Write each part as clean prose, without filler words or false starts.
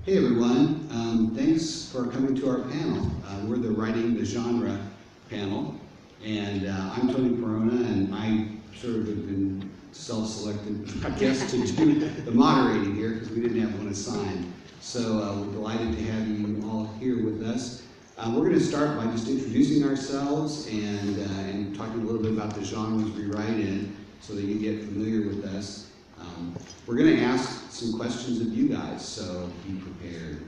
Hey everyone, thanks for coming to our panel. We're the Writing the Genre panel, and I'm Tony Perona, and I sort of have been self-selected, I guess, to do the moderating here because we didn't have one assigned. So we're delighted to have you all here with us. We're going to start by just introducing ourselves and talking a little bit about the genres we write in so that you get familiar with us. We're going to ask some questions of you guys, so be prepared.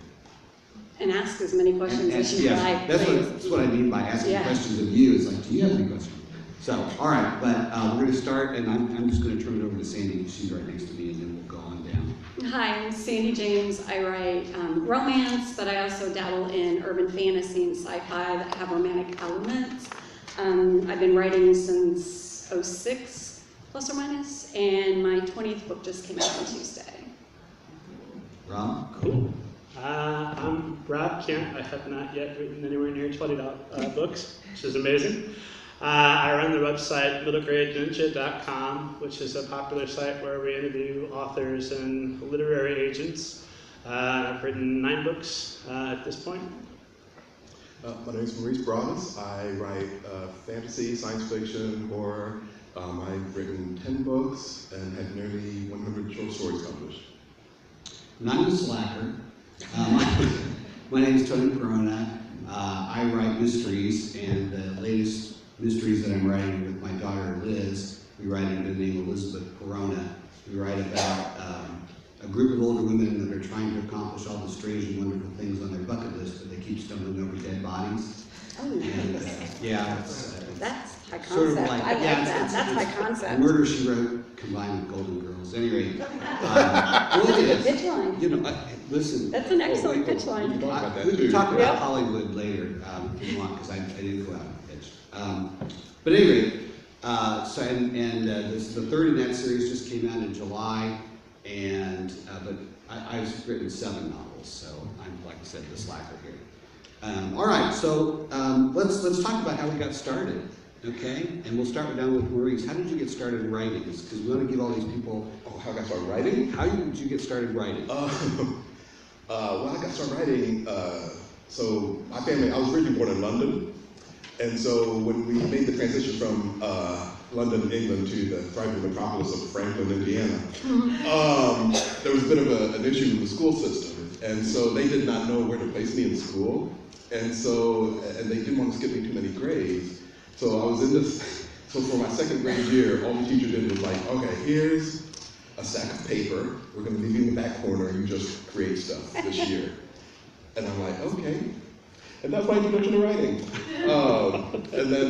And ask as many questions as you like. That's what I mean by asking questions of you. It's like, do you have any questions? So, all right, but we're going to start, and I'm just going to turn it over to Sandy. She's right next to me, and then we'll go on down. Hi, I'm Sandy James. I write romance, but I also dabble in urban fantasy and sci-fi that have romantic elements. I've been writing since '06. Plus or minus, and my 20th book just came out on Tuesday. Rob? Cool. I'm Rob Kent. I have not yet written anywhere near 20 books, which is amazing. I run the website littlegreyagentia.com, which is a popular site where we interview authors and literary agents. I've written 9 books at this point. My name is Maurice Broaddus. I write fantasy, science fiction, horror. I've written 10 books and had nearly 100 short stories published. And I'm a slacker. My name is Tony Perona. I write mysteries, and the latest mysteries that I'm writing with my daughter Liz, we write under the name Elizabeth Perona. We write about a group of older women that are trying to accomplish all the strange and wonderful things on their bucket list, but they keep stumbling over dead bodies. Oh, and, yeah, that's high concept. sort of like, I like that. That's high concept. Murder, She Wrote combined with Golden Girls. Anyway, well, it is. Pitch line. You know, listen. That's an excellent pitch line. We can talk about that We can too. talk about Yep. Hollywood later if you want, because I didn't go out and pitch. But anyway, so this is the third in that series, just came out in July, and but I've written 7 novels, so I'm, like I said, the slacker here. All right, so let's talk about how we got started, okay? And we'll start down with Maurice. How did you get started writing? Because we want to give all these people. Oh, how I got started writing? How did you get started writing? Well, I got started writing, so my family, I was originally born in London, and so when we made the transition from London, England to the thriving metropolis of Franklin, Indiana, there was a bit of an issue with the school system, and so they did not know where to place me in school, and they didn't want to skip me too many grades, so I was in this, so for my 2nd grade year, all the teacher did was like, okay, here's a stack of paper, we're going to leave you in the back corner, and you just create stuff this year. And I'm like, okay. And that's my introduction to writing. And then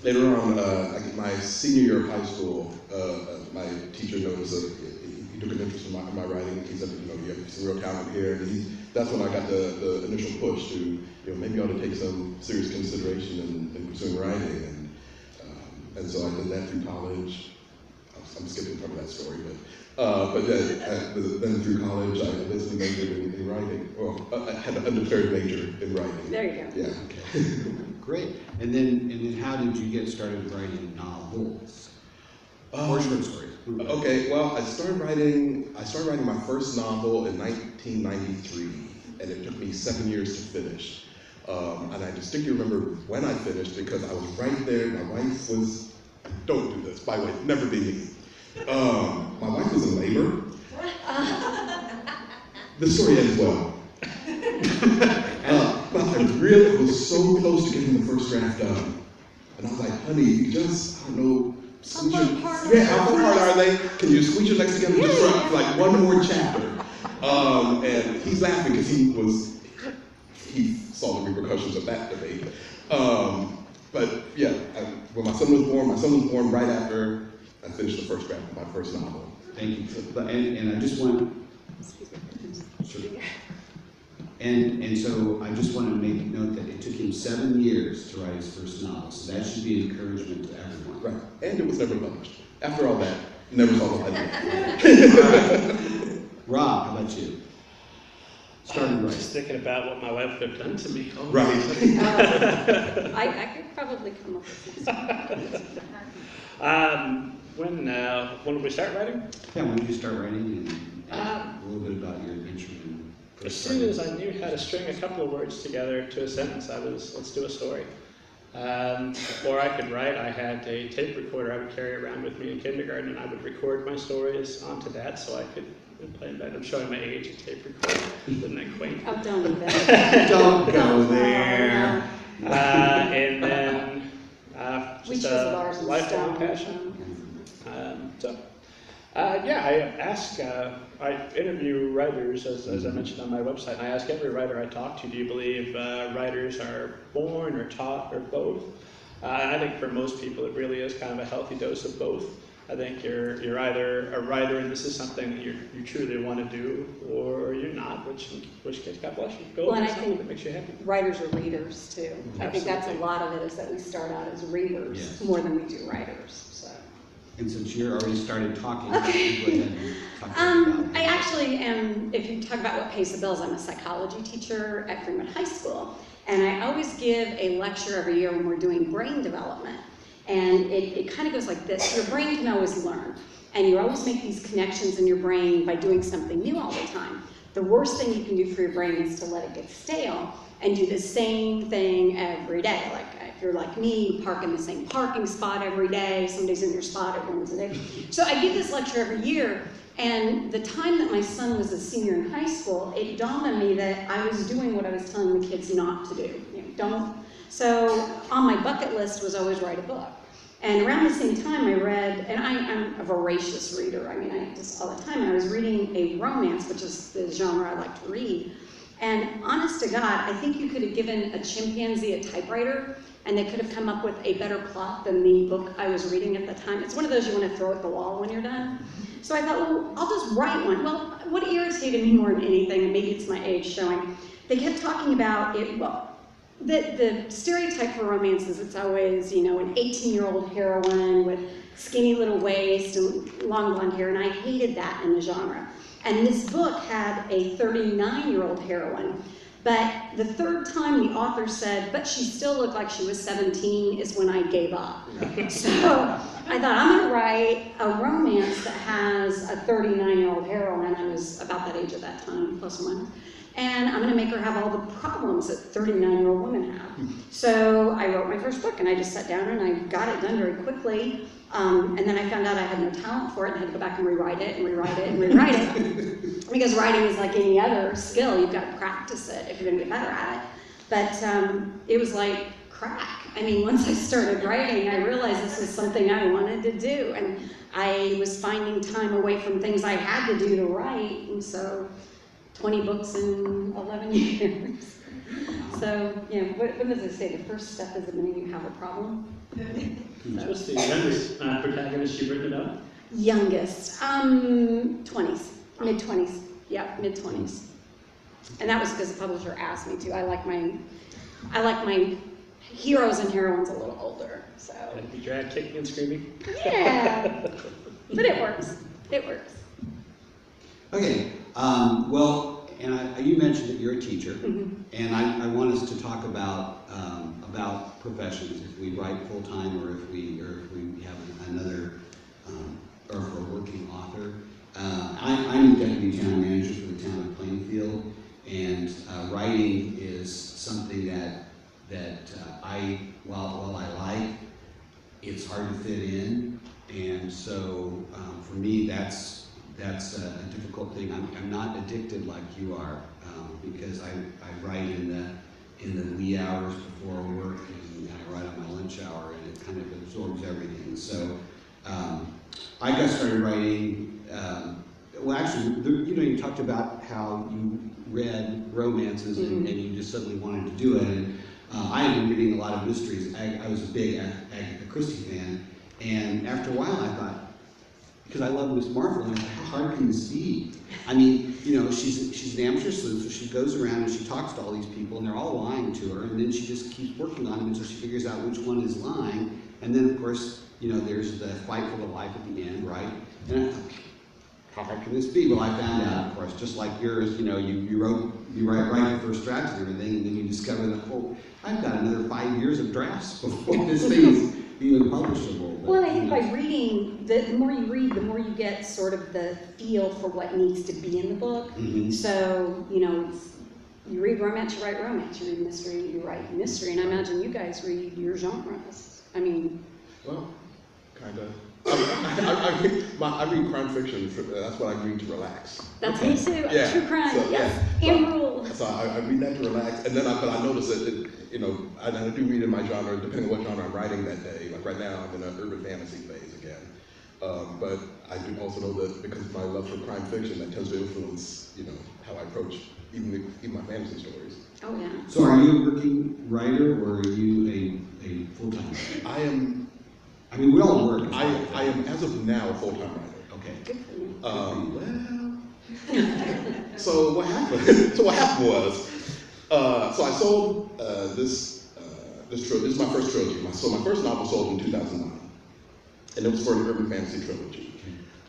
later on, my senior year of high school, my teacher noticed that he took an interest in my writing. He said, you know, you have some real talent here. And that's when I got the initial push to, you know, maybe I ought to take some serious consideration in pursuing writing. And so I did that through college. I'm skipping part of that story, but then through college, I basically majored in writing. Well, I had an undeclared major in writing. There you go. Yeah. Okay. Great. And then how did you get started writing novels? Or short stories? Okay. Well, I started writing my first novel in 1993, and it took me 7 years to finish. And I distinctly remember when I finished because I was right there. My wife was. Don't do this, by the way. Never be me. My wife was in labor. The story ends well. But I really was so close to getting the first draft done. And I was like, honey, you just, I don't know, how far apart are they? Can you squeeze your legs together just for like one more chapter? And he's laughing because he saw the repercussions of that debate. But yeah, when my son was born right after I finished the first draft of my first novel. Thank you. And I just want, sure. And so I just want to make note that it took him 7 years to write his first novel, so that should be an encouragement to everyone. Right, and it was never published. After all that, never saw the light of day. Rob, how about you? Started writing. Just thinking about what my wife would have done to me. Oh, Right. I could probably come up with some. When did we start writing? Yeah, when did you start writing, and a little bit about your adventure in As soon as I knew how to string a couple of words together to a sentence, let's do a story. Before I could write, I had a tape recorder I would carry around with me in kindergarten, and I would record my stories onto that so I could play them back. I'm showing my age, a tape recorder. Isn't that quaint? Oh, don't even. Don't go there. And then We just chose ours a and lifelong stone. passion. I interview writers, as I mentioned on my website, and I ask every writer I talk to, do you believe writers are born or taught or both? And I think for most people it really is kind of a healthy dose of both. I think you're either a writer and this is something that you truly want to do, or you're not, which case, God bless you. Go Well, and do I something think that makes you happy. writers are readers too. I think that's a Absolutely. lot of it, is that we start out as readers Yes. more than we do writers. So. And since you're already started talking, go ahead and talk about I actually am, if you talk about what pays the bills, I'm a psychology teacher at Freeman High School, and I always give a lecture every year when we're doing brain development. And it kind of goes like this: your brain can always learn, and you always make these connections in your brain by doing something new all the time. The worst thing you can do for your brain is to let it get stale and do the same thing every day. Like if you're like me, you park in the same parking spot every day, somebody's in your spot every Wednesday. So I give this lecture every year, and the time that my son was a senior in high school, it dawned on me that I was doing what I was telling the kids not to do. Don't. So on my bucket list was always write a book. And around the same time I read, and I'm a voracious reader, I mean I just all the time, and I was reading a romance, which is the genre I like to read. And honest to God, I think you could have given a chimpanzee a typewriter and they could have come up with a better plot than the book I was reading at the time. It's one of those you want to throw at the wall when you're done. So I thought, well, I'll just write one. Well, what irritated me more than anything, and maybe it's my age showing, they kept talking about it, well, the stereotype for romance is it's always, an 18-year-old heroine with skinny little waist and long blonde hair, and I hated that in the genre. And this book had a 39-year-old heroine, but the third time the author said, but she still looked like she was 17, is when I gave up. So I thought, I'm going to write a romance that has a 39-year-old heroine. I was about that age at that time, plus or minus. And I'm going to make her have all the problems that 39-year-old women have. So I wrote my first book, and I just sat down and I got it done very quickly. And then I found out I had no talent for it and had to go back and rewrite it and rewrite it and rewrite it. Because writing is like any other skill. You've got to practice it if you're going to get better at it. But it was like crack. I mean, once I started writing, I realized this was something I wanted to do. And I was finding time away from things I had to do to write. And so 20 books in 11 years. So, what does it say? The first step is admitting you have a problem. What's the youngest protagonist you've written about? Youngest, 20s, mid-20s. Yeah, mid-20s. And that was because the publisher asked me to. I like my heroes and heroines a little older. So. And be dragged kicking and screaming. Yeah, but it works. It works. Okay, and you mentioned that you're a teacher, and I want us to talk about professions, if we write full-time or if we have another, or if we're a working author. I'm deputy town manager for the town of Plainfield, and writing is something that while I like, it's hard to fit in, and so for me that's a difficult thing. I'm not addicted like you are, because I write in the wee hours before work, and I write on my lunch hour, and it kind of absorbs everything. So I got started writing. Well, actually, you talked about how you read romances and you just suddenly wanted to do it. And I had been reading a lot of mysteries. I was a big Agatha Christie fan, and after a while I thought, because I love Miss Marvel, and I thought, how hard can this be? I mean, she's an amateur sleuth, so she goes around and she talks to all these people, and they're all lying to her, and then she just keeps working on them until she figures out which one is lying, and then, of course, there's the fight for the life at the end, right? And I thought, how hard can this be? Well, I found out, of course, just like yours, you write your first drafts and everything, and then you discover that, I've got another 5 years of drafts before this thing even publishable. But, Well, I think by reading, the more you read, the more you get sort of the feel for what needs to be in the book. Mhm. So, you read romance, you write romance. You read mystery, you write mystery. And I imagine you guys read your genres. I mean, Well, kind of. I read crime fiction. That's what I read to relax. that's me too. Yeah. True crime, So, yes. yeah. And rule. So I read that to relax, and then but I notice that I do read in my genre, depending on what genre I'm writing that day. Like right now, I'm in an urban fantasy phase again. But I do also know that because of my love for crime fiction, that tends to influence how I approach even my fantasy stories. Oh, yeah. So are you a working writer or are you a full-time writer? I am. I mean, we all work. I am as of now a full-time writer. Okay. Good for you. Well, so what happened? Was, so I sold this trilogy. This is my first trilogy. So my first novel sold in 2009, and it was for an urban fantasy trilogy.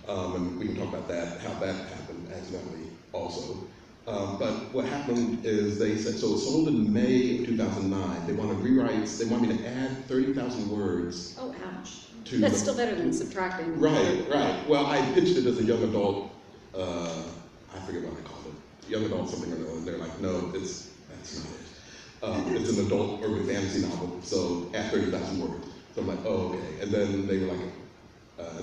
And we can talk about that, how that happened accidentally also. But what happened is they said, so it sold in May of 2009. They wanted rewrites. They wanted me to add 30,000 words. Oh, ouch. To That's the- still better than subtracting. Right. Well, I pitched it as a young adult, I forget what I called it, young adult something or other, and they're like, no, that's not it. It's an adult urban fantasy novel, so add 30,000 words. So I'm like, oh, okay. And then they were like,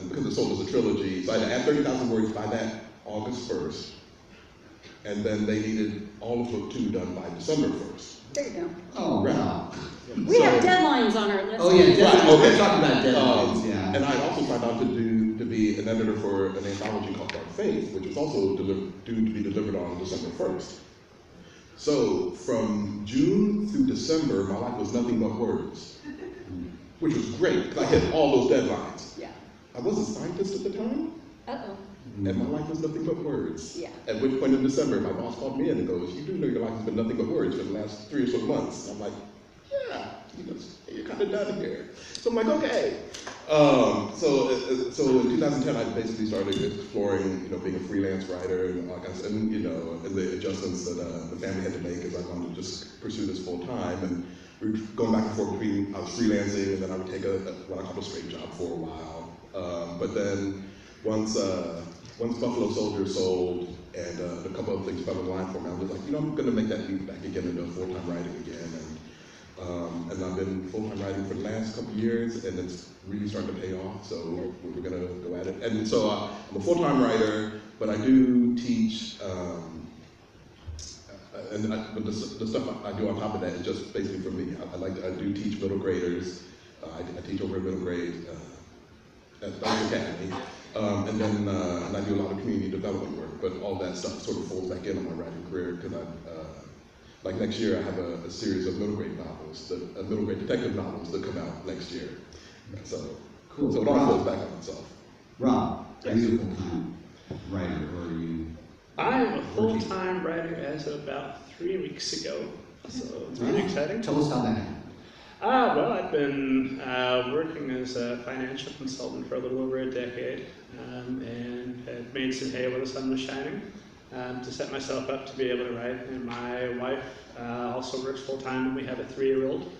because it sold as a trilogy, so I had to add 30,000 words by that August 1st. And then they needed all of book 2 done by December 1st. There you go. Oh, wow. We have deadlines on our list. Oh, yeah, deadlines. Right, okay. We're talking about deadlines, yeah. And I also signed on to be an editor for an anthology called Dark Faith, which was also due to be delivered on December 1st. So from June through December, my life was nothing but words, which was great because I hit all those deadlines. Yeah. I was a scientist at the time, Uh-oh. and my life was nothing but words. Yeah. At which point in December, my boss called me in and goes, "You do know your life has been nothing but words for the last 3 or so months." I'm like, "Yeah, you're kind of done here." So I'm like, "Okay." So in 2010, I basically started exploring, being a freelance writer and all kinds, and the adjustments that the family had to make as I wanted to just pursue this full time. And we were going back and forth between I was freelancing, and then I would take what I call a straight job for a while. But then once Buffalo Soldier sold and a couple of things fell in line for me, I was like, I'm going to make that leap back again into full-time writing again. And I've been full-time writing for the last couple of years, and it's really starting to pay off, so we're going to go at it. And so I'm a full-time writer, but I do teach, but the stuff I do on top of that is just basically for me. I do teach middle graders. I teach over at middle grade at Dodge Academy. And then I do a lot of community development work, but all that stuff sort of folds back in on my writing career because like next year I have a series of middle grade novels, middle grade detective novels that come out next year. So, Cool. So it all folds back on itself. Rob, are you a full-time writer or are you? I'm a full-time writer as of about 3 weeks ago, so it's pretty exciting. Tell us how that happened. Well, I've been working as a financial consultant for a little over a decade, and had made some hay while the sun was shining to set myself up to be able to write. And my wife also works full-time, and we have a 3-year-old.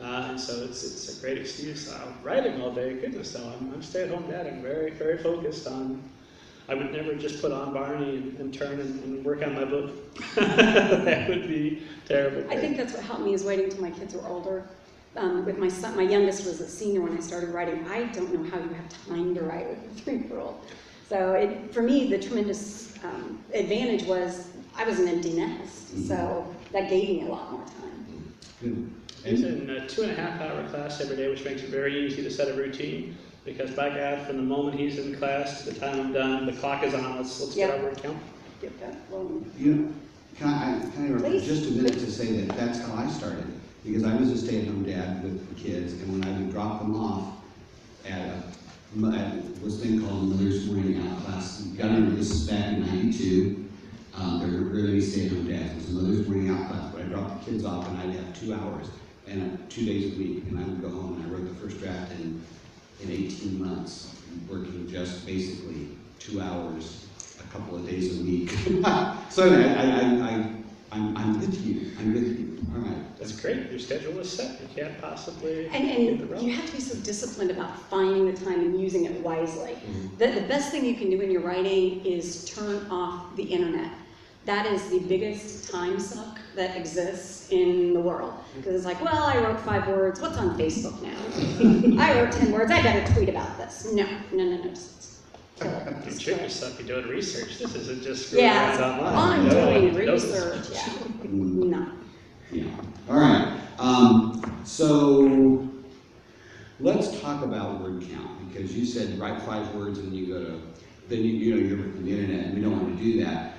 And so it's a great excuse. Writing all day, goodness though, I'm a stay-at-home dad. I'm very, very focused on, I would never just put on Barney and turn and work on my book. That would be terrible. I think that's what helped me is waiting until my kids were older. With my son, my youngest was a senior when I started writing. I don't know how you have time to write with a 3-year-old. So for me, the tremendous advantage was I was an empty nest. So that gave me a lot more time. Good. He's in a 2.5-hour class every day, which makes it very easy to set a routine. Because by God, from the moment he's in class to the time I'm done, the clock is on. Let's get our word count. Get that rolling. Can I interrupt just a minute to say that that's how I started. Because I was a stay-at-home dad with the kids, and when I would drop them off at what's then called Mother's Morning Out class, you gotta remember this is back in '92. There were really stay-at-home dads. It was a Mother's Morning Out class, but I dropped the kids off, and I'd have 2 hours, and 2 days a week, and I would go home, and I wrote the first draft in 18 months, working just basically 2 hours, a couple of days a week. So anyway, I'm with you. I'm with you. All right. That's great. Your schedule is set. You can't possibly get the And route. you have to be so disciplined about finding the time and using it wisely. Mhm. The best thing you can do in your writing is turn off the internet. That is the biggest time suck that exists in the world. Because it's like, well, I wrote 5 words. What's on Facebook now? I wrote 10 words. I better tweet about this. No. Just kill it. You Just trick kill it. yourself. You're doing research. This isn't just screwing Yeah, around online. I'm No doing one knows. research. Yeah. Mm, No. yeah. All right. So let's talk about word count, because you said write 5 words and you go to, then you're on the internet, and we don't want to do that.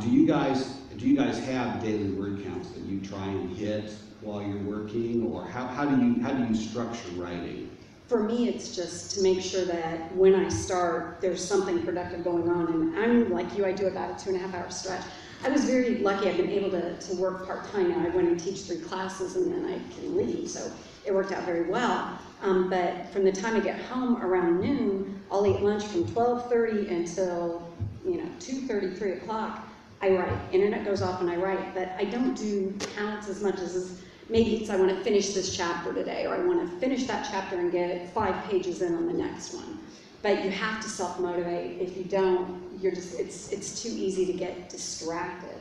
Do you guys have daily word counts that you try and hit while you're working, or how do you structure writing? For me, it's just to make sure that when I start, there's something productive going on. And I'm like you, I do about a 2.5-hour stretch. I was very lucky. I've been able to work part-time now. I went and teach 3 classes, and then I can leave, so it worked out very well. But from the time I get home around noon, I'll eat lunch from 12:30 until 2:30, 3 o'clock. I write. Internet goes off and I write, but I don't do counts as much as maybe it's I want to finish this chapter today, or I want to finish that chapter and get 5 pages in on the next one. But you have to self-motivate. If you don't, it's too easy to get distracted.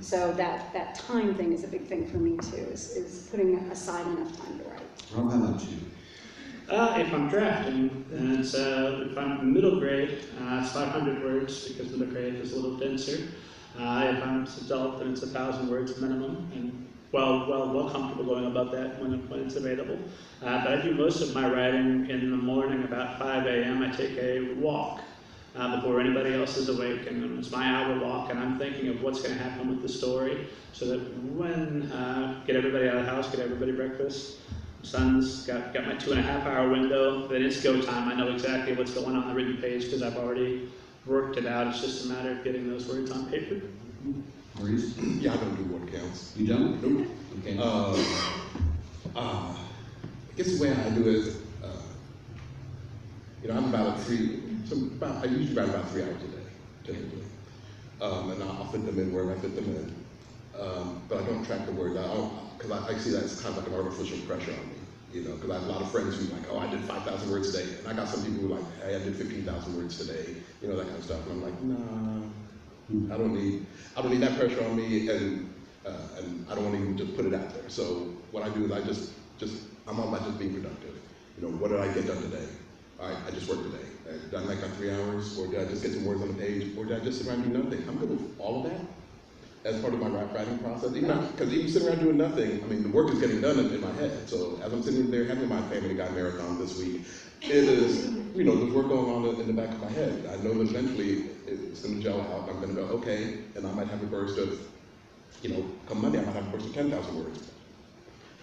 So that time thing is a big thing for me too, is putting aside enough time to write. Rob, how about you? If I'm drafting, then it's, if I'm middle grade, it's 500 words because middle grade is a little denser. If I'm adult, then it's 1,000 words minimum, and well comfortable going above that when it's available. But I do most of my writing in the morning about 5 a.m. I take a walk before anybody else is awake, and it's my hour walk, and I'm thinking of what's going to happen with the story, so that when get everybody out of the house, get everybody breakfast. Son's got my 2.5-hour window, then it's go time. I know exactly what's going on the written page because I've already worked it out. It's just a matter of getting those words on paper. Maurice? Yeah, I don't do word counts. You don't? Nope. Okay. I guess the way I do it is, I'm about I usually write about 3 hours a day, typically. And I'll fit them in wherever I fit them in. But I don't track the words. Because I see that as kind of like an artificial pressure on me, because I have a lot of friends who are like, oh, I did 5,000 words today. And I got some people who are like, hey, I did 15,000 words today, that kind of stuff. And I'm like, nah, I don't need that pressure on me, and I don't want to even just put it out there. So what I do is I'm all about just being productive. What did I get done today? All right, I just worked today. Did I make my 3 hours, or did I just get some words on the page, or did I just sit around and do nothing? I'm good with all of that as part of my writing process. Because even sitting around doing nothing, the work is getting done in my head. So as I'm sitting there having my Family Guy marathon this week, it is, there's work going on in the back of my head. I know that eventually it's going to gel out. I'm going to go, okay, and I might have a burst of, come Monday, I might have a burst of 10,000 words.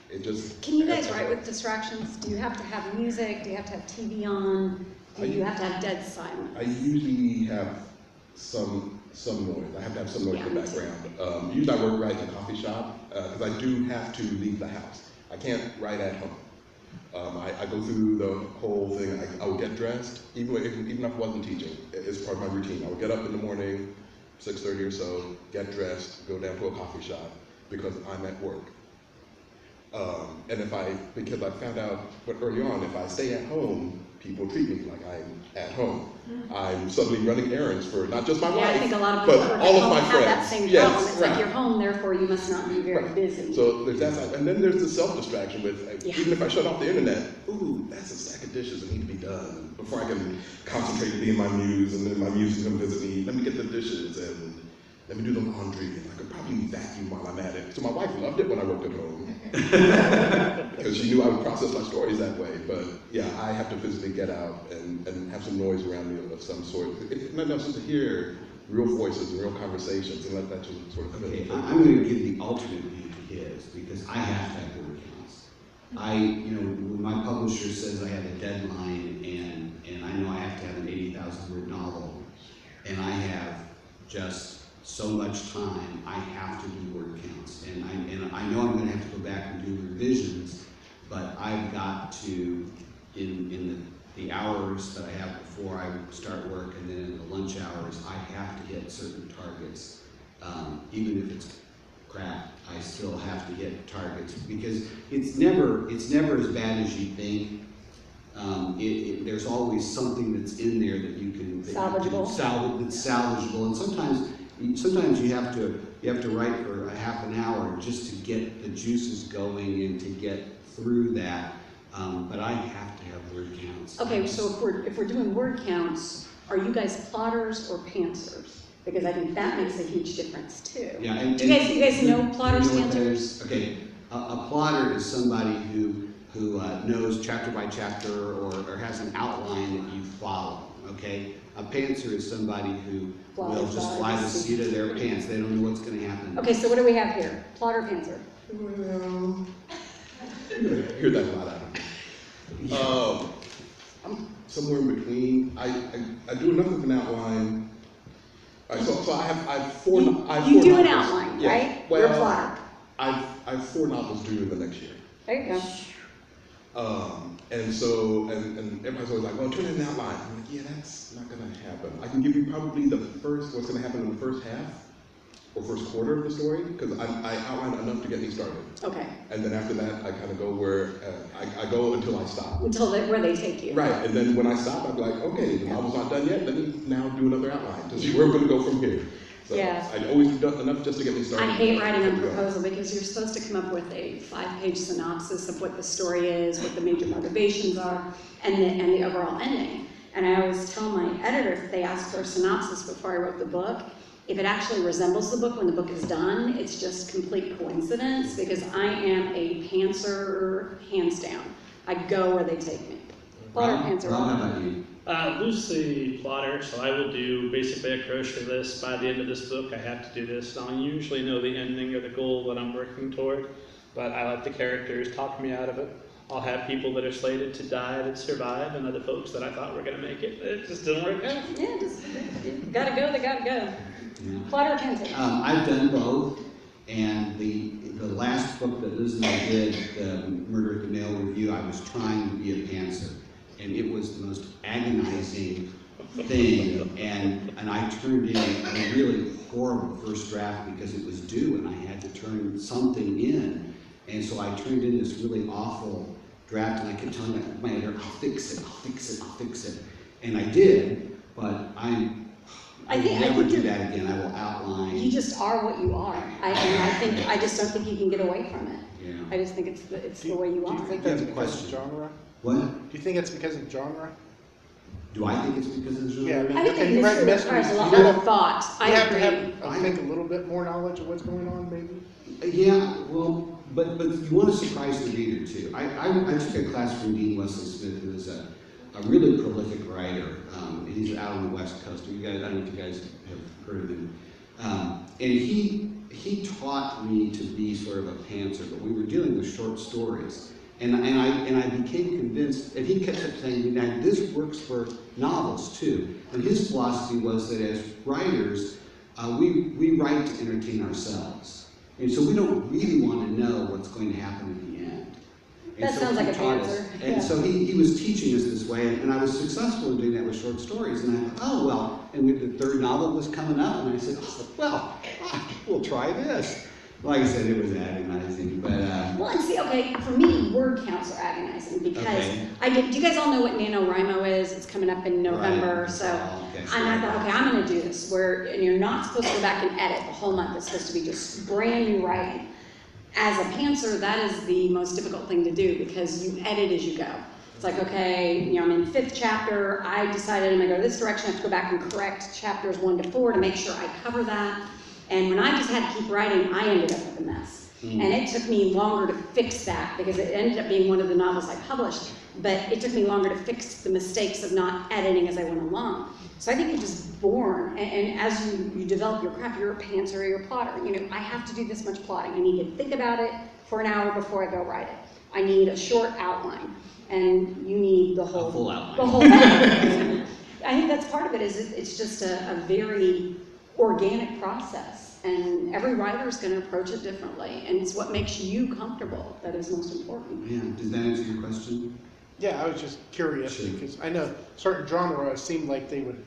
It just. Can you guys write with distractions? Do you have to have music? Do you have to have TV on? Do you have to have dead silence? I usually have some noise. I have to have some noise in the background. Usually I write in a coffee shop because I do have to leave the house. I can't write at home. I go through the whole thing. I would get dressed, even if I wasn't teaching. It's part of my routine. I would get up in the morning, 6:30 or so, get dressed, go down to a coffee shop because I'm at work. And because I found out, early on, if I stay at home, people treat me like I'm at home. I'm suddenly running errands for not just my wife, I think a lot of people but all of my have friends. that same Yes, problem. It's like you're home, therefore you must not be very busy. So there's that side. And then there's the self-distraction with, even if I shut off the internet, ooh, that's a stack of dishes that need to be done. Before I can concentrate and be in my muse, and then my muse can come visit me, let me get the dishes, and let me do the laundry, and I could probably vacuum while I'm at it. So my wife loved it when I worked at home. Because she knew I would process my stories that way. But yeah, I have to physically get out and have some noise around me of some sort. It's not enough just to hear real voices and real conversations and let that just sort of come in. I'm going to give the alternate view to his, because I have to have word counts. When my publisher says I have a deadline and I know I have to have an 80,000 word novel, and I have just so much time, I have to do word counts. And I know I'm going to have to go back and do revisions, but I've got to, in the hours that I have before I start work and then in the lunch hours, I have to hit certain targets, even if it's crap, I still have to hit targets, because it's never as bad as you think. There's always something that's in there that you can Salvageable. That's salvageable, and sometimes you have to write for a half an hour just to get the juices going and to get through that. But I have to have word counts. Okay, so if we're doing word counts, are you guys plotters or pantsers? Because I think that makes a huge difference too. Yeah, Do you guys know plotters, you know what that pantsers? is? Okay, a plotter is somebody who knows chapter by chapter or has an outline that you follow. Okay, a pantser is somebody who will just fly the seat of their pants. They don't know what's going to happen. Okay, so what do we have here? Plotter, pantser? Well, you're gonna hear that a lot out of me. I'm somewhere in between. I do enough of an outline. So I have four. You do an outline, yeah. right? Well, You're a plotter. I have 4 novels due in the next year. There you go. And so, and everybody's always like, well, turn in an outline. I'm like, yeah, that's not going to happen. I can give you probably what's going to happen in the first half or first quarter of the story, because I outline enough to get me started. Okay. And then after that, I kind of go where, I go until I stop. Where they take you. Right, and then when I stop, I'm like, okay, the novel's not done yet, let me now do another outline to see where we're going to go from here. So Yeah. I always do enough just to get me started. I hate writing a proposal because you're supposed to come up with a 5-page synopsis of what the story is, what the major motivations are, and the overall ending. And I always tell my editor, if they ask for a synopsis before I wrote the book, if it actually resembles the book when the book is done, it's just complete coincidence, because I am a pantser hands down. I go where they take me. Plotter, pantser. Rob, how about you? Loosely plotter, so I will do basically a crochet list. By the end of this book, I have to do this. I'll usually know the ending or the goal that I'm working toward, but I let the characters talk me out of it. I'll have people that are slated to die that survive, and other folks that I thought were going to make it. It just didn't work out. Yeah, gotta go, they gotta go. Yeah. Plotter, pantser. I've done both, and the last book that Liz and I did, the Murder at the Mail Review, I was trying to be a pantser, and it was the most agonizing thing, and I turned in a really horrible first draft because it was due, and I had to turn something in, and so I turned in this really awful draft, and I kept telling my editor, I'll fix it, and I did, but I never do that again. I will outline. You just are what you are. I just don't think you can get away from it. Yeah. I just think it's the way you Do are. you think You that's have a because question. of genre? What? Do you think it's because of genre? Do I think it's because of the genre? Yeah, I mean, I think okay, it you write requires mysteries. a lot You more don't- thought. I You have to agree. have, I think, a little bit more knowledge of what's going on, maybe? Yeah, well, but you want to surprise the reader too. I took a class from Dean Wesley Smith, who is a really prolific writer. He's out on the West Coast. I don't know if you guys have heard of him. And he taught me to be sort of a pantser, but we were dealing with short stories. And I became convinced, and he kept saying, now this works for novels too. And his philosophy was that as writers, we write to entertain ourselves. And so we don't really want to know what's going to happen at the end. And That so sounds he like a taught us. pantser. And Yeah. so he was teaching us this way, and I was successful in doing that with short stories. And I thought, oh, well, and the 3rd novel was coming up, and I said, oh, well, we'll try this. Like I said, it was agonizing, but Well, and see, okay, for me, word counts are agonizing because Okay. do you guys all know what Nanowrimo is? It's coming up in November, Right. so. Okay, And I thought, okay, I'm gonna do this, and you're not supposed to go back and edit the whole month. It's supposed to be just brand new writing. As a pantser, that is the most difficult thing to do because you edit as you go. It's like, okay, I'm in 5th chapter. I decided I'm gonna go this direction. I have to go back and correct chapters 1 to 4 to make sure I cover that. And when I just had to keep writing, I ended up with a mess. And it took me longer to fix that because it ended up being one of the novels I published. But it took me longer to fix the mistakes of not editing as I went along. So I think you're just born, and as you develop your craft, you're a pantser or you're a plotter. I have to do this much plotting. I need to think about it for an hour before I go write it. I need a short outline, and you need the whole full outline. The whole thing. I think that's part of it. It's just a very organic process, and every writer is going to approach it differently, and it's what makes you comfortable that is most important. yeah, does that answer your question? Yeah, I was just curious Sure. because I know certain genres seem like they would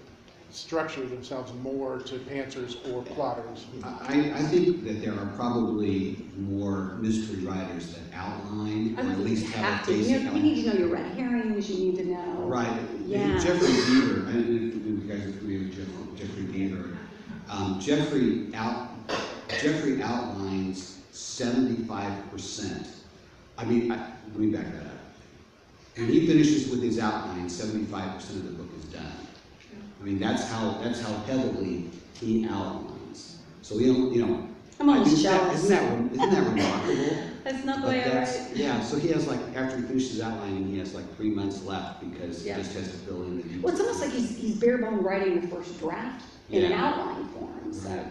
structure themselves more to pantsers or plotters? I think that there are probably more mystery writers that outline, or at least have a basic You outline. need to know your red herrings, you need to know. Right. Yeah. Jeffrey Beaver, I don't know if you guys are familiar with Jeffrey Beaver. Jeffrey outlines 75%. Let me back that up. When he finishes with his outline, 75% of the book is done. I mean, that's how heavily he outlines. So I'm almost jealous. Isn't that remarkable? That's not the But way I that's, write. yeah, so he has after he finishes outlining, he has 3 months left because Yeah. he just has to fill in the details. Well, it's almost like he's bare bone writing the first draft in an Yeah. outline form. So Right.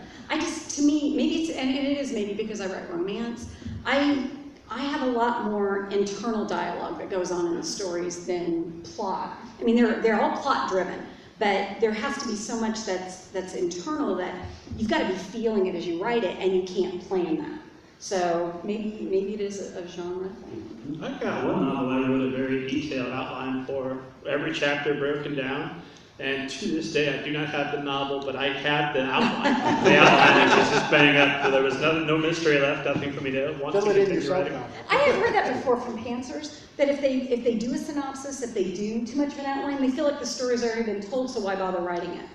to me, maybe and it is maybe because I write romance, I have a lot more internal dialogue that goes on in the stories than plot. I mean, they're all plot driven, but there has to be so much that's internal that you've got to be feeling it as you write it, and you can't plan that. So maybe it is a genre thing. I've got one novel I wrote a very detailed outline for, every chapter broken down. And to this day, I do not have the novel, but I had the outline. The outline is just bang up. So there was no mystery left, nothing for me to want Fill to it in continue yourself writing. now. I have heard that before from pantsers, that if they do a synopsis, if they do too much of an outline, they feel like the story's already been told, so why bother writing it?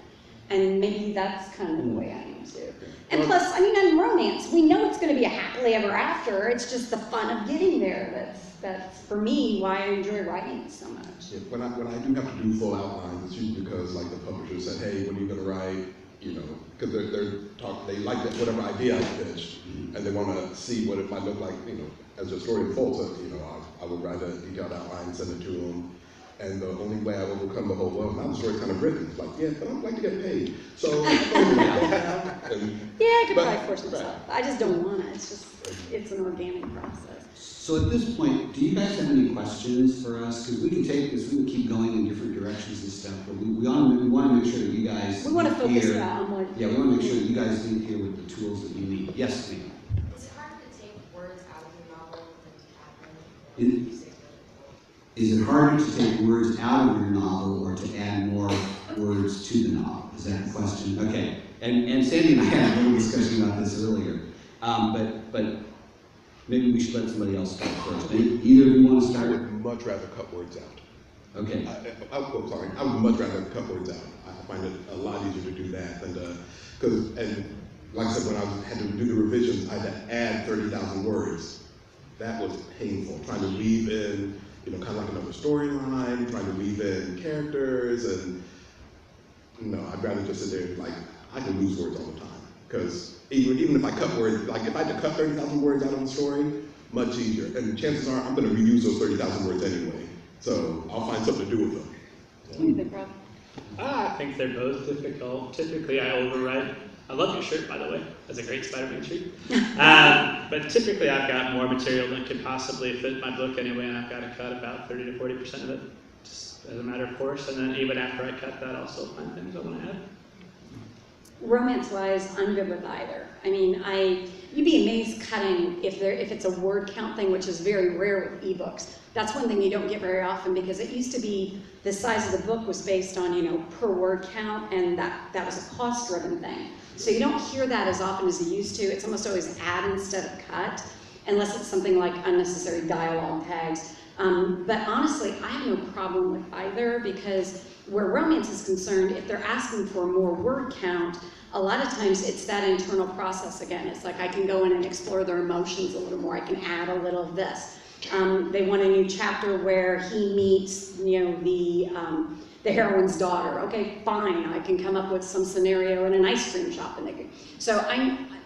And maybe that's kind of the way I am too. And plus, in romance, we know it's going to be a happily ever after. It's just the fun of getting there that's for me why I enjoy writing it so much. Yeah, when I do have to do full outlines, it's usually because the publisher said, hey, when are you going to write? Because they like whatever idea I pitched, and they want to see what it might look like, as the story unfolds. I would write a detailed outline, send it to them, and the only way I overcome the whole, well, now the story's kind of written. It's like, yeah, but I'd like to get paid. So, Yeah, I could probably force right. myself. I just don't want to. It's an organic process. So at this point, do you guys have any questions for us? Because we can take this, we can keep going in different directions and stuff, but we want to make sure that you guys We want to leave focus here- on what. Yeah, we want to make sure that you guys leave here with the tools that you need. Yes, ma'am. Is it hard to take words out of your novel and to add them? Is it harder to take words out of your novel or to add more words to the novel? Is that the question? Okay. And Sandy and I had a little discussion about this earlier. But maybe we should let somebody else start first. Either of you want to I start? would much rather cut words out. Okay. I would much rather cut words out. I find it a lot easier to do that than like I said, when I had to do the revisions, I had to add 30,000 words. That was painful, trying to weave in, kind of like another storyline, trying to weave in characters, and I'd rather just sit there I can lose words all the time. Because even if I cut words, if I had to cut 30,000 words out of the story, much easier. And chances are I'm going to reuse those 30,000 words anyway. So I'll find something to do with them. What do you think, Rob? I think they're both difficult. Typically, I overwrite. I love your shirt, by the way. That's a great Spider-Man shirt. But typically, I've got more material than could possibly fit my book anyway, and I've got to cut about 30 to 40% of it, just as a matter of course. And then even after I cut that, I'll still find things I want to add. Romance-wise, I'm good with either. You'd be amazed cutting if it's a word count thing, which is very rare with ebooks. That's one thing you don't get very often because it used to be the size of the book was based on, per word count, and that was a cost-driven thing. So you don't hear that as often as you used to. It's almost always add instead of cut, unless it's something like unnecessary dialogue tags. But honestly, I have no problem with either because where romance is concerned, if they're asking for more word count, a lot of times it's that internal process again. It's like I can go in and explore their emotions a little more. I can add a little of this. They want a new chapter where he meets, the heroine's daughter. Okay, fine. I can come up with some scenario in an ice cream shop. So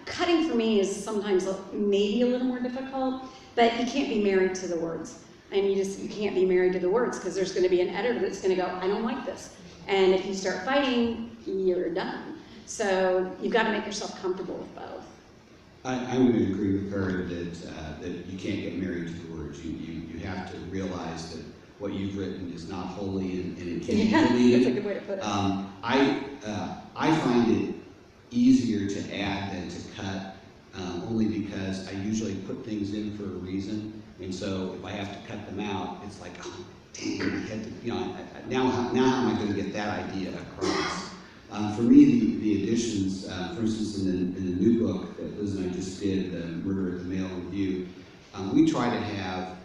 cutting for me is sometimes maybe a little more difficult, but you can't be married to the words. And you can't be married to the words because there's going to be an editor that's going to go, I don't like this. And if you start fighting, you're done. So you've got to make yourself comfortable with both. I'm going to agree with her that you can't get married to the words. You have to realize that what you've written is not holy and it can't be deleted. That's a good way to put it. I find it easier to add than to cut, only because I usually put things in for a reason. And so if I have to cut them out, it's like, oh, dang, now how am I going to get that idea across? For me, the additions, for instance, in the new book that Liz and I just did, the Murder at the Mail Review, we try to have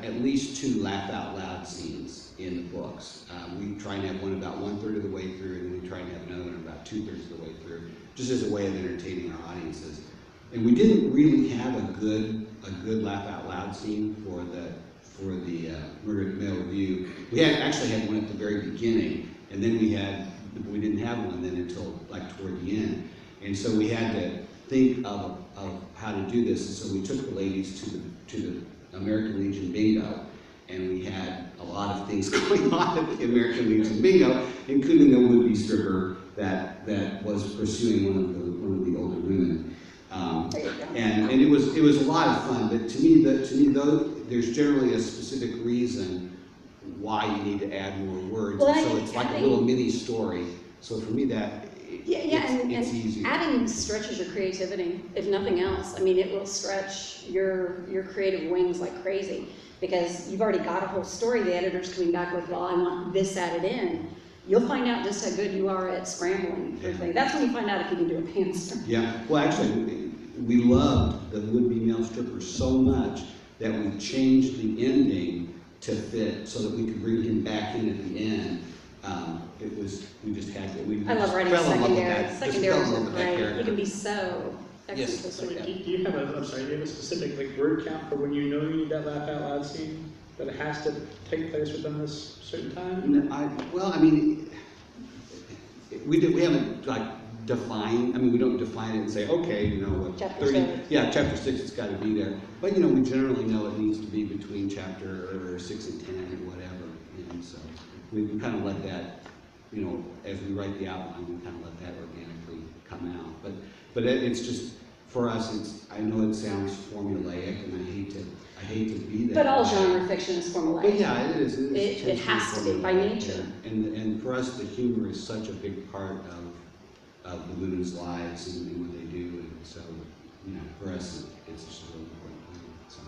at least 2 laugh out loud scenes in the books. We try and have one about 1/3 of the way through, and then we try and have another one about 2/3 of the way through, just as a way of entertaining our audiences. And we didn't really have a good laugh out loud scene for the Murder at the Mail Review. We actually had one at the very beginning, and then we didn't have one then until like toward the end. And so we had to think of how to do this, and so we took the ladies to the American Legion bingo, and we had a lot of things going on at the American Legion bingo, including a would-be stripper that was pursuing one of the older women. And it was a lot of fun, but to me though, there's generally a specific reason why you need to add more words. Well, so it's like a little mini story. So for me it's easier. Adding stretches your creativity, if nothing else. I mean, it will stretch your creative wings like crazy, because you've already got a whole story. The editor's coming back with, well, I want this added in. You'll find out just how good you are at scrambling for things. That's when you find out if you can do a pantser. Yeah, well actually, we loved the would-be male stripper so much that we changed the ending to fit so that we could bring him back in at the end. We just had to. I love writing secondaries. Secondaries are great. Character. You can be so Yes. So do you have a specific like word count for when you know you need that laugh out loud scene? That it has to take place within this certain time? We haven't like defined. I mean, we don't define it and say, okay, you know, Chapter 6. Yeah, chapter 6, it's got to be there. But we generally know it needs to be between chapter 6 and 10 or whatever. And so we kind of let that, as we write the outline, we kind of let that organically come out. But it's just, for us, I know it sounds formulaic, and I hate to be that. But all genre fiction is formulaic. But yeah, it is. It has to be by nature. And for us, the humor is such a big part of the women's lives and what they do, and so for us, it's just a really important thing. So.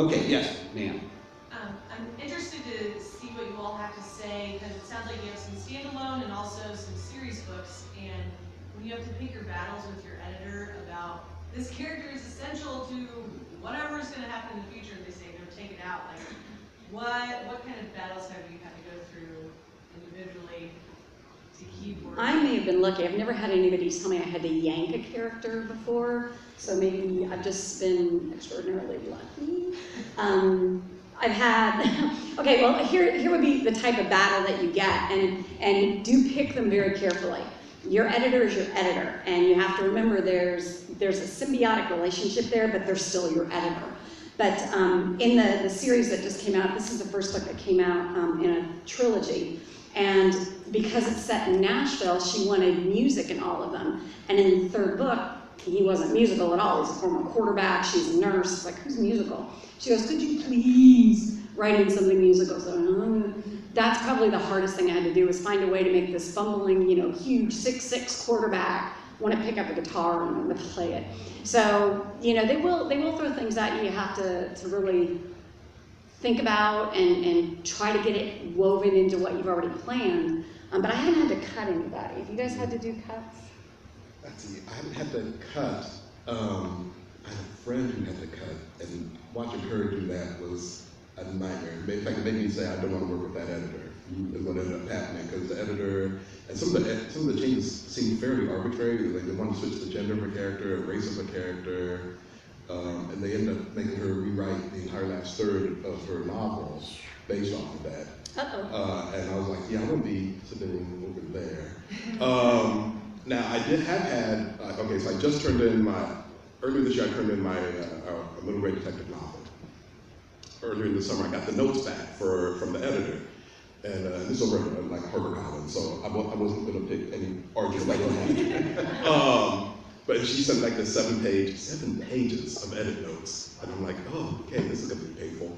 Okay, yes, ma'am. I'm interested to see what you all have to say, because it sounds like you have some standalone and also some series books, and when you have to pick your battles with your editor about this character is essential to whatever is going to happen in the future, they say they're taken out, like what kind of battles have you had to go through individually to keep working? I may have been lucky. I've never had anybody tell me I had to yank a character before, so maybe I've just been extraordinarily lucky. I've had, okay, well, here would be the type of battle that you get, and do pick them very carefully. Your editor is your editor, and you have to remember there's a symbiotic relationship there, but they're still your editor. But in the series that just came out, this is the first book that came out in a trilogy, and because it's set in Nashville, she wanted music in all of them. And in the third book, he wasn't musical at all. He's a former quarterback, she's a nurse. It's like, who's musical? She goes, could you please write in something musical? So that's probably the hardest thing I had to do, was find a way to make this fumbling, huge 6'6" quarterback want to pick up a guitar and want to play it. So, they will throw things at you. You have to really think about and try to get it woven into what you've already planned. But I haven't had to cut anybody. Have you guys had to do cuts? Let's see, I haven't had to cut. I had a friend who had to cut, and watching her do that was a nightmare. In fact, it made me say, I don't want to work with that editor. Is what ended up happening, because the editor, and some of the changes seemed fairly arbitrary. Like they wanted to switch the gender of a character, race of a character, and they ended up making her rewrite the entire last third of her novel based off of that. And I was like, yeah, I'm going to be sitting over there. Now, I did have had, okay, so I just turned in earlier this year I turned in my Little Red Detective novel. Earlier in the summer, I got the notes back from the editor. And this is over like HarperCollins, so I wasn't going to pick any argument like that. But she sent like the 7 pages of edit notes. And I'm like, oh, okay, this is going to be painful.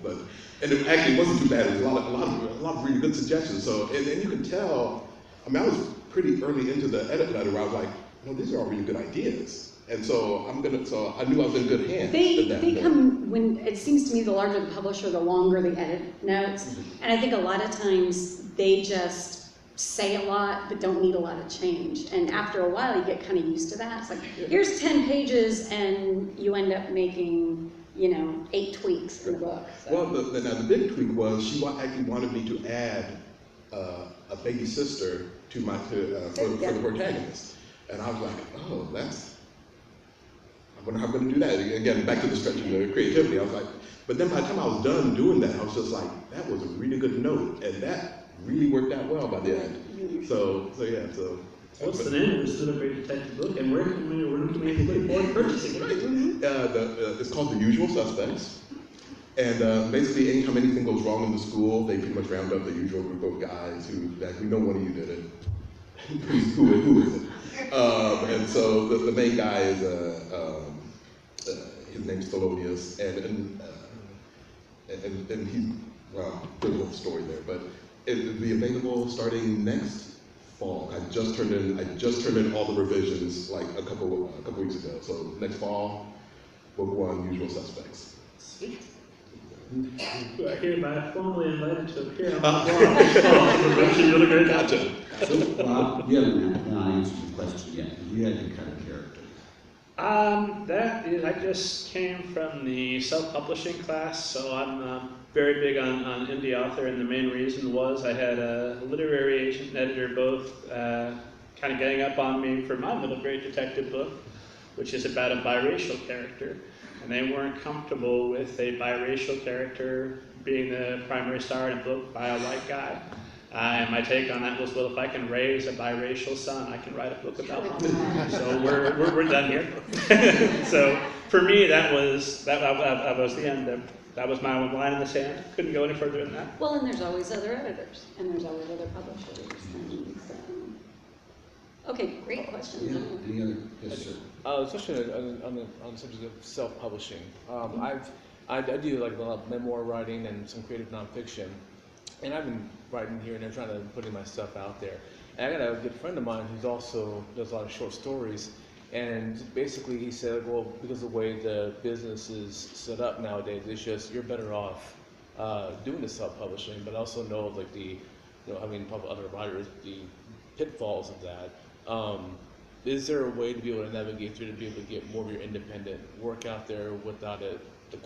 And it actually wasn't too bad. It was a lot of really good suggestions. So, and you can tell, I was pretty early into the edit letter where I was like, no, these are all really good ideas. And so so I knew I was in good hands. They come, when it seems to me, the larger the publisher, the longer the edit notes. And I think a lot of times they just say a lot but don't need a lot of change. And after a while, you get kind of used to that. It's like, here's 10 pages, and you end up making, 8 tweaks in the book. So. Well, the big tweak was she actually wanted me to add a baby sister to for the protagonist, and I was like, oh, I wonder how I'm going to do that. Again, back to the stretch of the creativity. I was like, but then by the time I was done doing that, I was just like, that was a really good note, and that really worked out well by the end. So. What's the name of this little great detective book, and where can we look forward to purchasing it? It's called The Usual Suspects, and basically anytime anything goes wrong in the school, they pretty much round up the usual group of guys we know one of you did it. who is it? And so the main guy is his name's Thelonious, and he's, well, there's a whole story there, but it'll be available starting next fall. I just turned in all the revisions like a couple weeks ago. So next fall, book 1, Usual Suspects. Sweet. You are hereby formally invited to appear on the blog. Gotcha. So, Rob, you haven't answered the question yet. You had to cut a character. I just came from the self-publishing class, so I'm very big on indie author, and the main reason was I had a literary agent and editor both kind of getting up on me for my middle grade detective book, which is about a biracial character, and they weren't comfortable with a biracial character being the primary star in a book by a white guy. And my take on that was, well, if I can raise a biracial son, I can write a book about him. So we're done here. So for me, that was the end. That was my line in the sand. Couldn't go any further than that. Well, and there's always other editors, and there's always other publishers. And so. Okay, great question. Yeah, any other? Yes, sir. Especially on the subject of self-publishing. I do like a lot of memoir writing and some creative nonfiction, and I've been writing here and there, trying to put my stuff out there. And I got a good friend of mine who's also does a lot of short stories, and basically he said, well, because of the way the business is set up nowadays, it's just you're better off doing the self-publishing, but also know like having other writers, the pitfalls of that. Is there a way to be able to navigate through to be able to get more of your independent work out there without the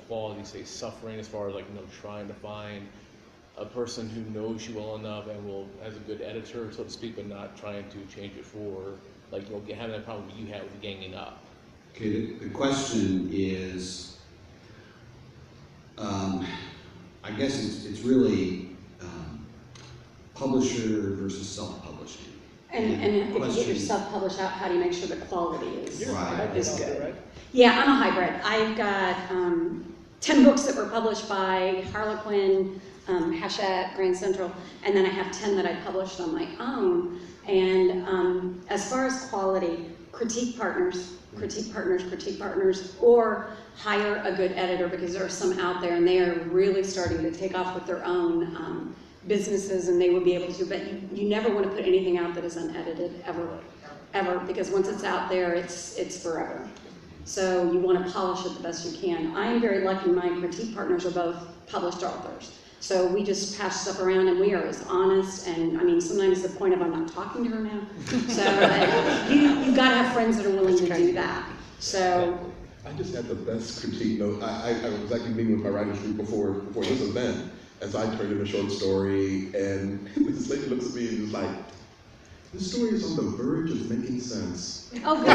quality, say, suffering, as far as like trying to find a person who knows you well enough and has a good editor, so to speak, but not trying to change it for having that problem you have with ganging up? Okay, the question is, I guess it's really publisher versus self-publishing. And if you get your self-published out, how do you make sure the quality is good? Right? Yeah, I'm a hybrid. I've got 10 books that were published by Harlequin, Hachette, Grand Central, and then I have 10 that I published on my own. And as far as quality, critique partners, or hire a good editor, because there are some out there and they are really starting to take off with their own businesses, and they would be able to, but you never want to put anything out that is unedited, ever, because once it's out there, it's forever. So you want to polish it the best you can. I am very lucky my critique partners are both published authors. So we just pass stuff around, and we are as honest, and I mean, sometimes to the point of I'm not talking to her now. So you've got to have friends that are willing to do that. So I just had the best critique note. I was actually meeting with my writers group before this event, as I turned in a short story, and this lady looks at me and is like, "This story is on the verge of making sense." oh, good.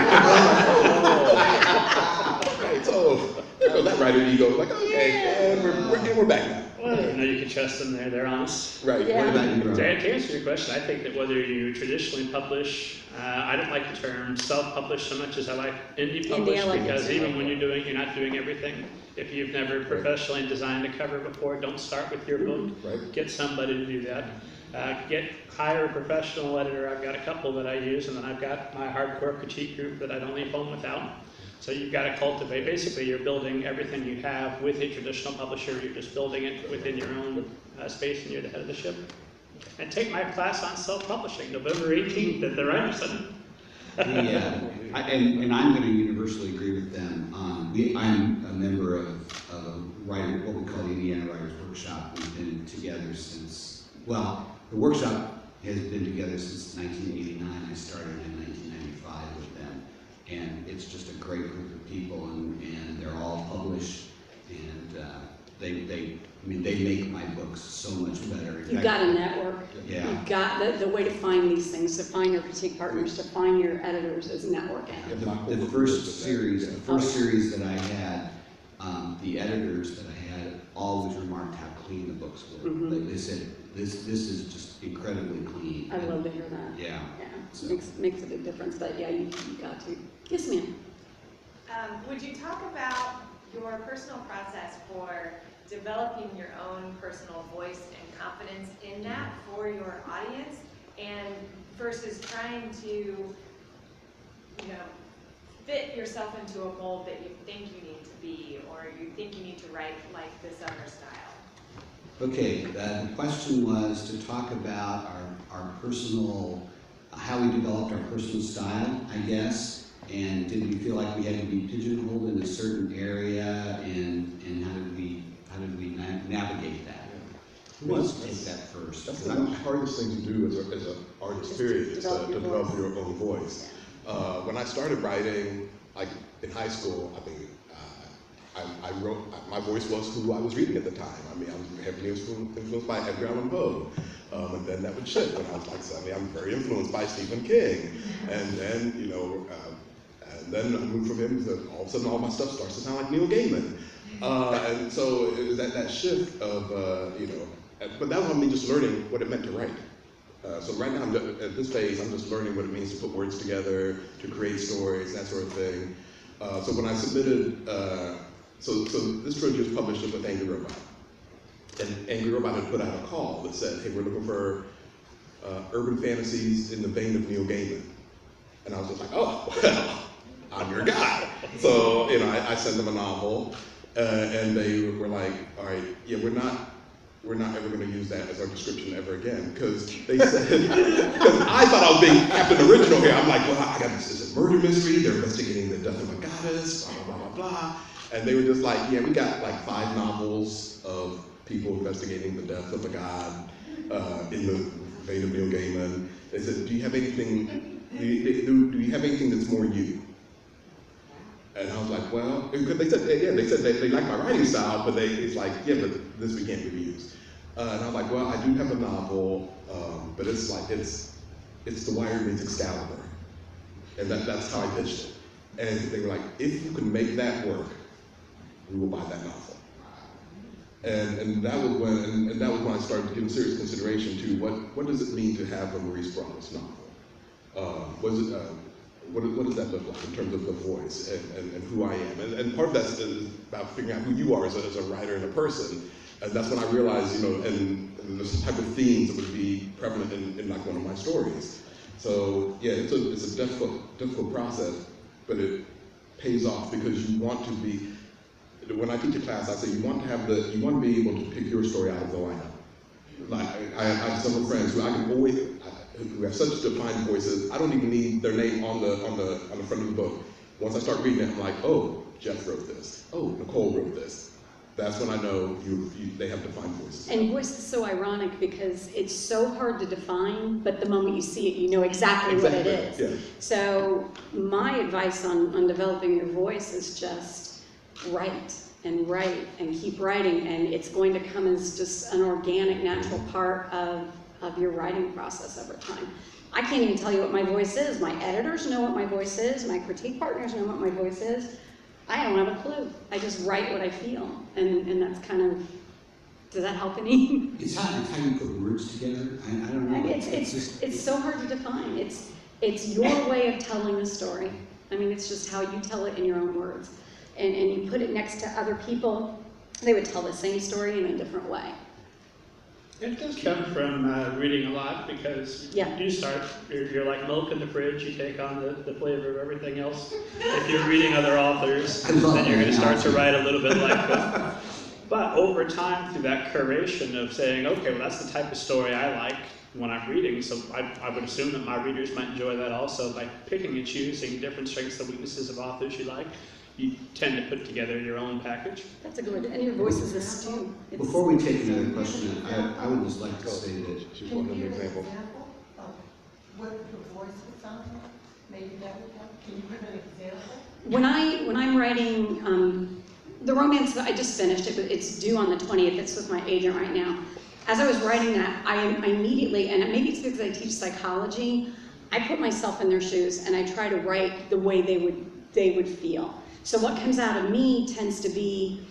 Right, so there goes that writer ego, like, okay, and we're back now. Well, you can trust them there. They're honest. Right. Yeah. What about you, Rob? To answer your question, I think that whether you traditionally publish, I don't like the term self-publish so much as I like indie publish, I like it because too. even when you're not doing everything. If you've never professionally designed a cover before, don't start with your book. Right. Get somebody to do that. Hire a professional editor. I've got a couple that I use, and then I've got my hardcore critique group that I don't leave home without. So you've got to cultivate. Basically, you're building everything you have with a traditional publisher. You're just building it within your own space, and you're the head of the ship. And take my class on self-publishing, November 18th at the Writers Center. And I'm going to universally agree with them. I'm a member of what we call the Indiana Writers Workshop. We've been together since, well, the workshop has been together since 1989. I started in 1995 with them. And it's just a great group of people, and they're all published, and they make my books so much better. You've got a network. Yeah. You've got the way to find these things, to find your critique partners, to find your editors is networking. The first series that I had, the editors that I had always remarked how clean the books were. Mhm. They said, this is just incredibly clean. I love to hear that. Yeah. Yeah, So- makes a big difference, but yeah, you got to. Yes, ma'am. Would you talk about your personal process for developing your own personal voice and confidence in that for your audience, and versus trying to, fit yourself into a mold that you think you need to be, or you think you need to write like this other style? Okay, the question was to talk about our personal, how we developed our personal style, I guess, and did we feel like we had to be pigeonholed in a certain area, and how did we navigate that? Who wants to take that first? That's the hardest thing to do as an artist, period, is to develop your own voice. When I started writing, like in high school, I think I wrote, my voice was who I was reading at the time. I mean, I was heavily influenced by Edgar Allan Poe. And then that would shift when I was like, suddenly I'm very influenced by Stephen King. And then, and then I moved from him to all of a sudden all my stuff starts to sound like Neil Gaiman. And so it was that shift of, but that was me just learning what it meant to write. So right now, at this phase, I'm just learning what it means to put words together, to create stories, that sort of thing. So when I submitted, so this trilogy was published with Angry Robot. And Angry Robot had put out a call that said, hey, we're looking for urban fantasies in the vein of Neil Gaiman. And I was just like, oh, well, I'm your guy. So, I sent them a novel, and they were like, all right, yeah, we're not ever going to use that as our description ever again, because they said, because I thought I was being Captain Original here. I'm like, well, I got this is a murder mystery. They're investigating the death of a goddess, blah, blah, blah, blah, blah. And they were just like, yeah, we got like 5 novels of people investigating the death of a god in the vein of Neil Gaiman. They said, do you have anything, do you have anything that's more you? And I was like, well, because they said they like my writing style, but it's like, yeah, but this we can't really use. And I was like, well, I do have a novel, but it's like, it's The Wire meets Excalibur. And that's how I pitched it. And they were like, if you can make that work, we will buy that novel. And that was when I started giving serious consideration to what does it mean to have a Maurice Broaddus novel? What does that look like in terms of the voice and who I am? And part of that is about figuring out who you are as a writer and a person. And that's when I realized, and this type of themes that would be prevalent in like one of my stories. So yeah, it's a difficult process, but it pays off because you want to be. When I teach a class, I say you want to be able to pick your story out of the lineup. Like I have several friends who who have such defined voices. I don't even need their name on the front of the book. Once I start reading it, I'm like, oh, Jeff wrote this. Oh, Nicole wrote this. That's when I know they have defined voices. And voice is so ironic because it's so hard to define, but the moment you see it, you know exactly what it is. Yeah. So my advice on developing your voice is just write and keep writing, and it's going to come as just an organic, natural part of your writing process over time. I can't even tell you what my voice is. My editors know what my voice is. My critique partners know what my voice is. I don't have a clue. I just write what I feel, and that's kind of, does that help any? It's how you put words together. I don't know. It's so hard to define. It's your way of telling a story. I mean, it's just how you tell it in your own words. And you put it next to other people, they would tell the same story in a different way. It does come from reading a lot, because you start, you're like milk in the fridge, you take on the flavor of everything else. If you're reading other authors, then you're going to start to write a little bit like them. But over time, through that curation of saying, okay, well, that's the type of story I like when I'm reading, so I would assume that my readers might enjoy that also. By picking and choosing different strengths and weaknesses of authors you like, you tend to put together your own package. That's a good one. And your voice is a stew. Before we take another question, I would just like to say that She's one of an example. what the voice would sound like? Maybe that would help. Can you give an example? When I'm writing the romance that I just finished, it's due on the 20th. It's with my agent right now. As I was writing that, I immediately, and maybe it's because I teach psychology, I put myself in their shoes and I try to write the way they would feel. So what comes out of me tends to be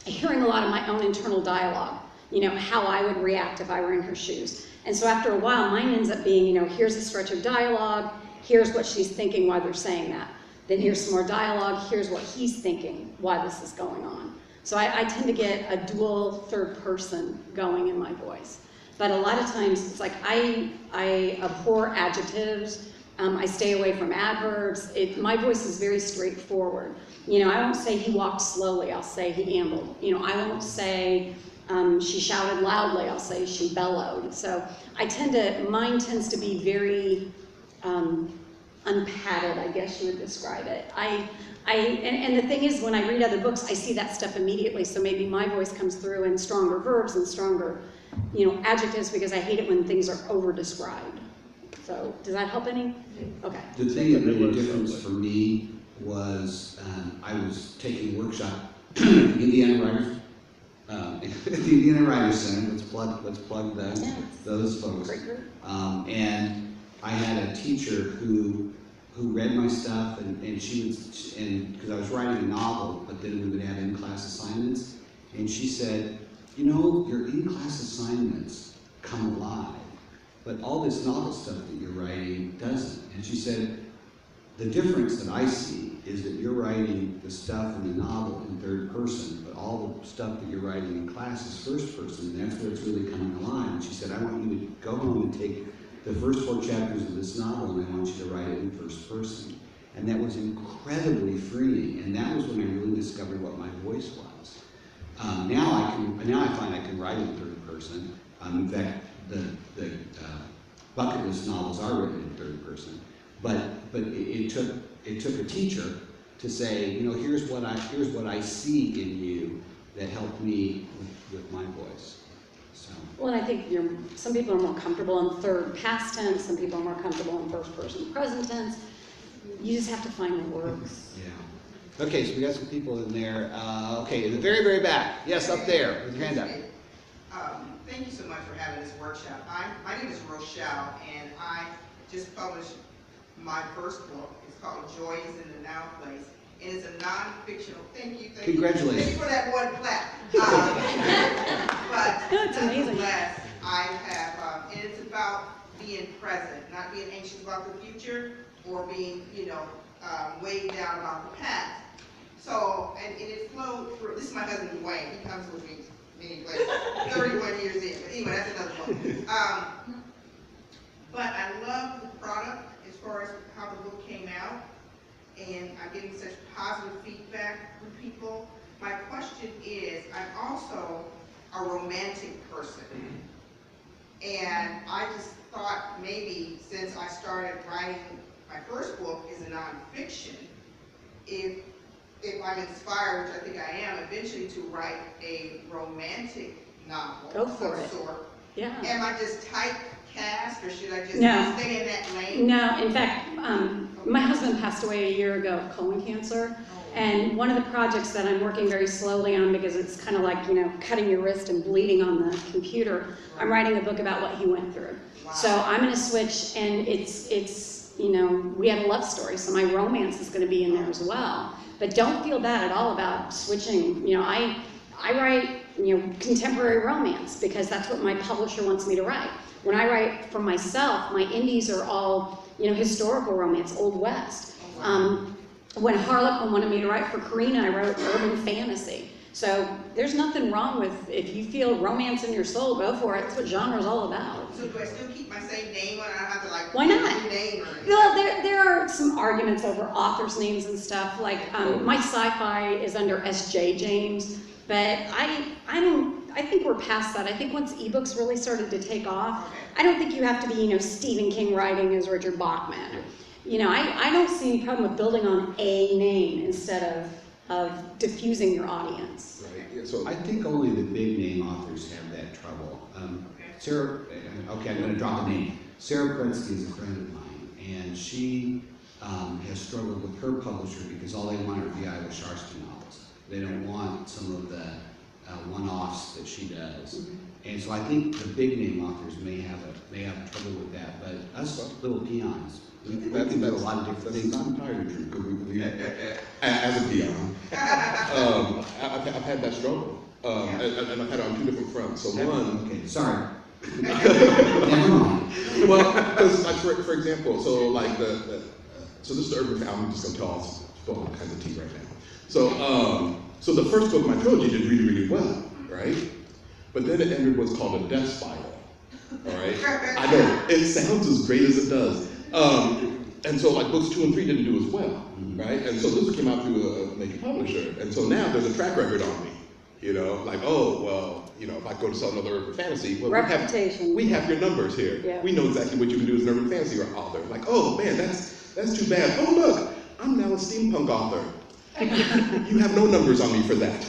hearing a lot of my own internal dialogue. You know, how I would react if I were in her shoes. And so after a while, mine ends up being, you know, here's a stretch of dialogue, here's what she's thinking while they're saying that. Then here's some more dialogue, here's what he's thinking while this is going on. So I tend to get a dual third person going in my voice. But a lot of times, it's like I abhor adjectives, I stay away from adverbs. My voice is very straightforward. You know, I won't say he walked slowly, I'll say he ambled. You know, I won't say she shouted loudly, I'll say she bellowed. So mine tends to be very unpadded, I guess you would describe it. And the thing is, when I read other books, I see that stuff immediately, so maybe my voice comes through in stronger verbs and stronger, you know, adjectives, because I hate it when things are over-described. So, does that help any? Okay. The thing that made a difference for me was I was taking a workshop at the Indiana Writers, the Indiana Writers Center. Let's plug those folks. Great group. And I had a teacher who read my stuff, and she was, and because I was writing a novel, but then we would have in-class assignments, and she said, you know, your in-class assignments come alive, but all this novel stuff that you're writing doesn't. And she said, the difference that I see is that you're writing the stuff in the novel in third person, but all the stuff that you're writing in class is first person, and that's where it's really coming alive. And she said, I want you to go home and take the first 4 chapters of this novel, and I want you to write it in first person. And that was incredibly freeing, and that was when I really discovered what my voice was. Now I find I can write in third person. In fact, the bucket list novels are written in third person. But it took a teacher to say, you know, here's what I see in you that helped me with my voice. So. Well, and I think some people are more comfortable in third past tense, some people are more comfortable in first person present tense. You just have to find what works. Yeah. Okay, so we got some people in there. Okay, in the very, very back. Yes, up there, with your hand up. Thank you so much for having this workshop. My name is Rochelle, and I just published my first book. It's called Joy is in the Now Place, and it's a non-fictional. Thank you. Congratulations. Thank you for that one clap. But That's amazing. Nonetheless, I have, and it's about being present, not being anxious about the future or being, you know, weighed down about the past. So, and it flowed through. This is my husband Dwayne. He comes with me many places. 31 years in. But anyway, that's another book. But I love the product as far as how the book came out, and I'm getting such positive feedback from people. My question is, I'm also a romantic person, and I just thought maybe since I started writing my first book is a nonfiction, if I'm inspired, which I think I am, eventually to write a romantic novel of some sort. Yeah. Am I just typecast, or should I just stay in that lane? No, in fact, my husband passed away a year ago of colon cancer, and one of the projects that I'm working very slowly on, because it's kind of like, you know, cutting your wrist and bleeding on the computer, I'm writing a book about what he went through. Wow. So I'm going to switch, and it's, you know, we had a love story, so my romance is going to be in there as well. But don't feel bad at all about switching. You know, I write, you know, contemporary romance because that's what my publisher wants me to write. When I write for myself, my indies are all, you know, historical romance, Old West. When Harlequin wanted me to write for Karina, I wrote urban fantasy. So there's nothing wrong with, if you feel romance in your soul, go for it. That's what genre is all about. So do I still keep my same name on it? I don't have to like why not? rename or Well, there are some arguments over authors' names and stuff. Like my sci-fi is under S.J. James, but I think we're past that. I think once ebooks really started to take off, I don't think you have to be, you know, Stephen King writing as Richard Bachman. You know, I don't see any problem with building on a name instead of diffusing your audience. Right. So I think only the big name authors have that trouble. Sarah, okay, I'm going to drop a name. Sarah Prensky is a friend of mine, and she has struggled with her publisher because all they want are V.I. Wisharski novels. They don't want some of the one-offs that she does. And so I think the big name authors may have trouble with that, but us little peons, we can do a lot of different things. That's not entirely true, because as a peon, I've had that struggle. And I've had it on two different fronts. So one, okay, sorry. Never mind. well, because like for example, so like so this is the urban. I'm just gonna tell all kinds of tea right now. So the first book of my trilogy did really, really well, right? But then it entered what's called a death spiral. All right, I know it sounds as great as it does. And so like books 2 and 3 didn't do as well, right? And so this came out through a major publisher, and so now there's a track record on me. You know, like, oh, well, you know, if I go to sell another urban fantasy, well, we have your numbers here. Yeah. We know exactly what you can do as an urban fantasy author. Like, oh man, that's too bad. Oh look, I'm now a steampunk author. You have no numbers on me for that.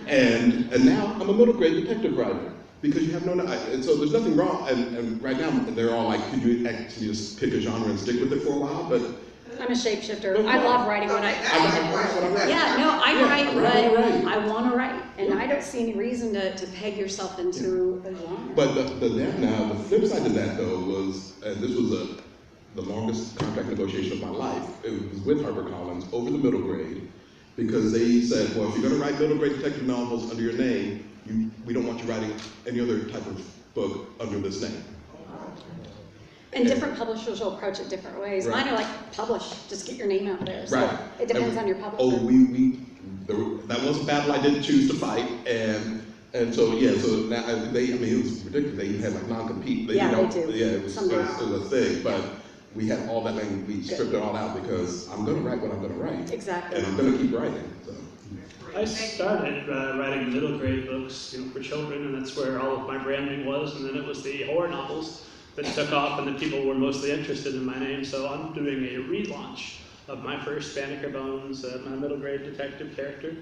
And now I'm a middle grade detective writer because you have no, and so there's nothing wrong. And right now they're all like, could you actually just pick a genre and stick with it for a while? But I'm a shapeshifter. I love writing what I write. Yeah, no, I write what I want to write, and I don't see any reason to peg yourself into a genre. But the flip side of that though was, and this was the longest contract negotiation of my life. It was with HarperCollins over the middle grade, because they said, well, if you're going to write middle grade detective novels under your name, we don't want you writing any other type of book under this name. And different publishers will approach it different ways. Right. Mine are like, publish, just get your name out there. So right. It depends on your publisher. Oh, that was a battle I didn't choose to fight, and so yeah, so now it was ridiculous. They even had like non-compete. They do. Yeah, it was a thing, but we had all that language. We stripped it all out because I'm going to write what I'm going to write. Exactly. And I'm going to keep writing. So. I started writing middle grade books, for children, and that's where all of my branding was. And then it was the horror novels that took off, and the people were mostly interested in my name. So I'm doing a relaunch of my first BANNEKER Bones, my middle grade detective character.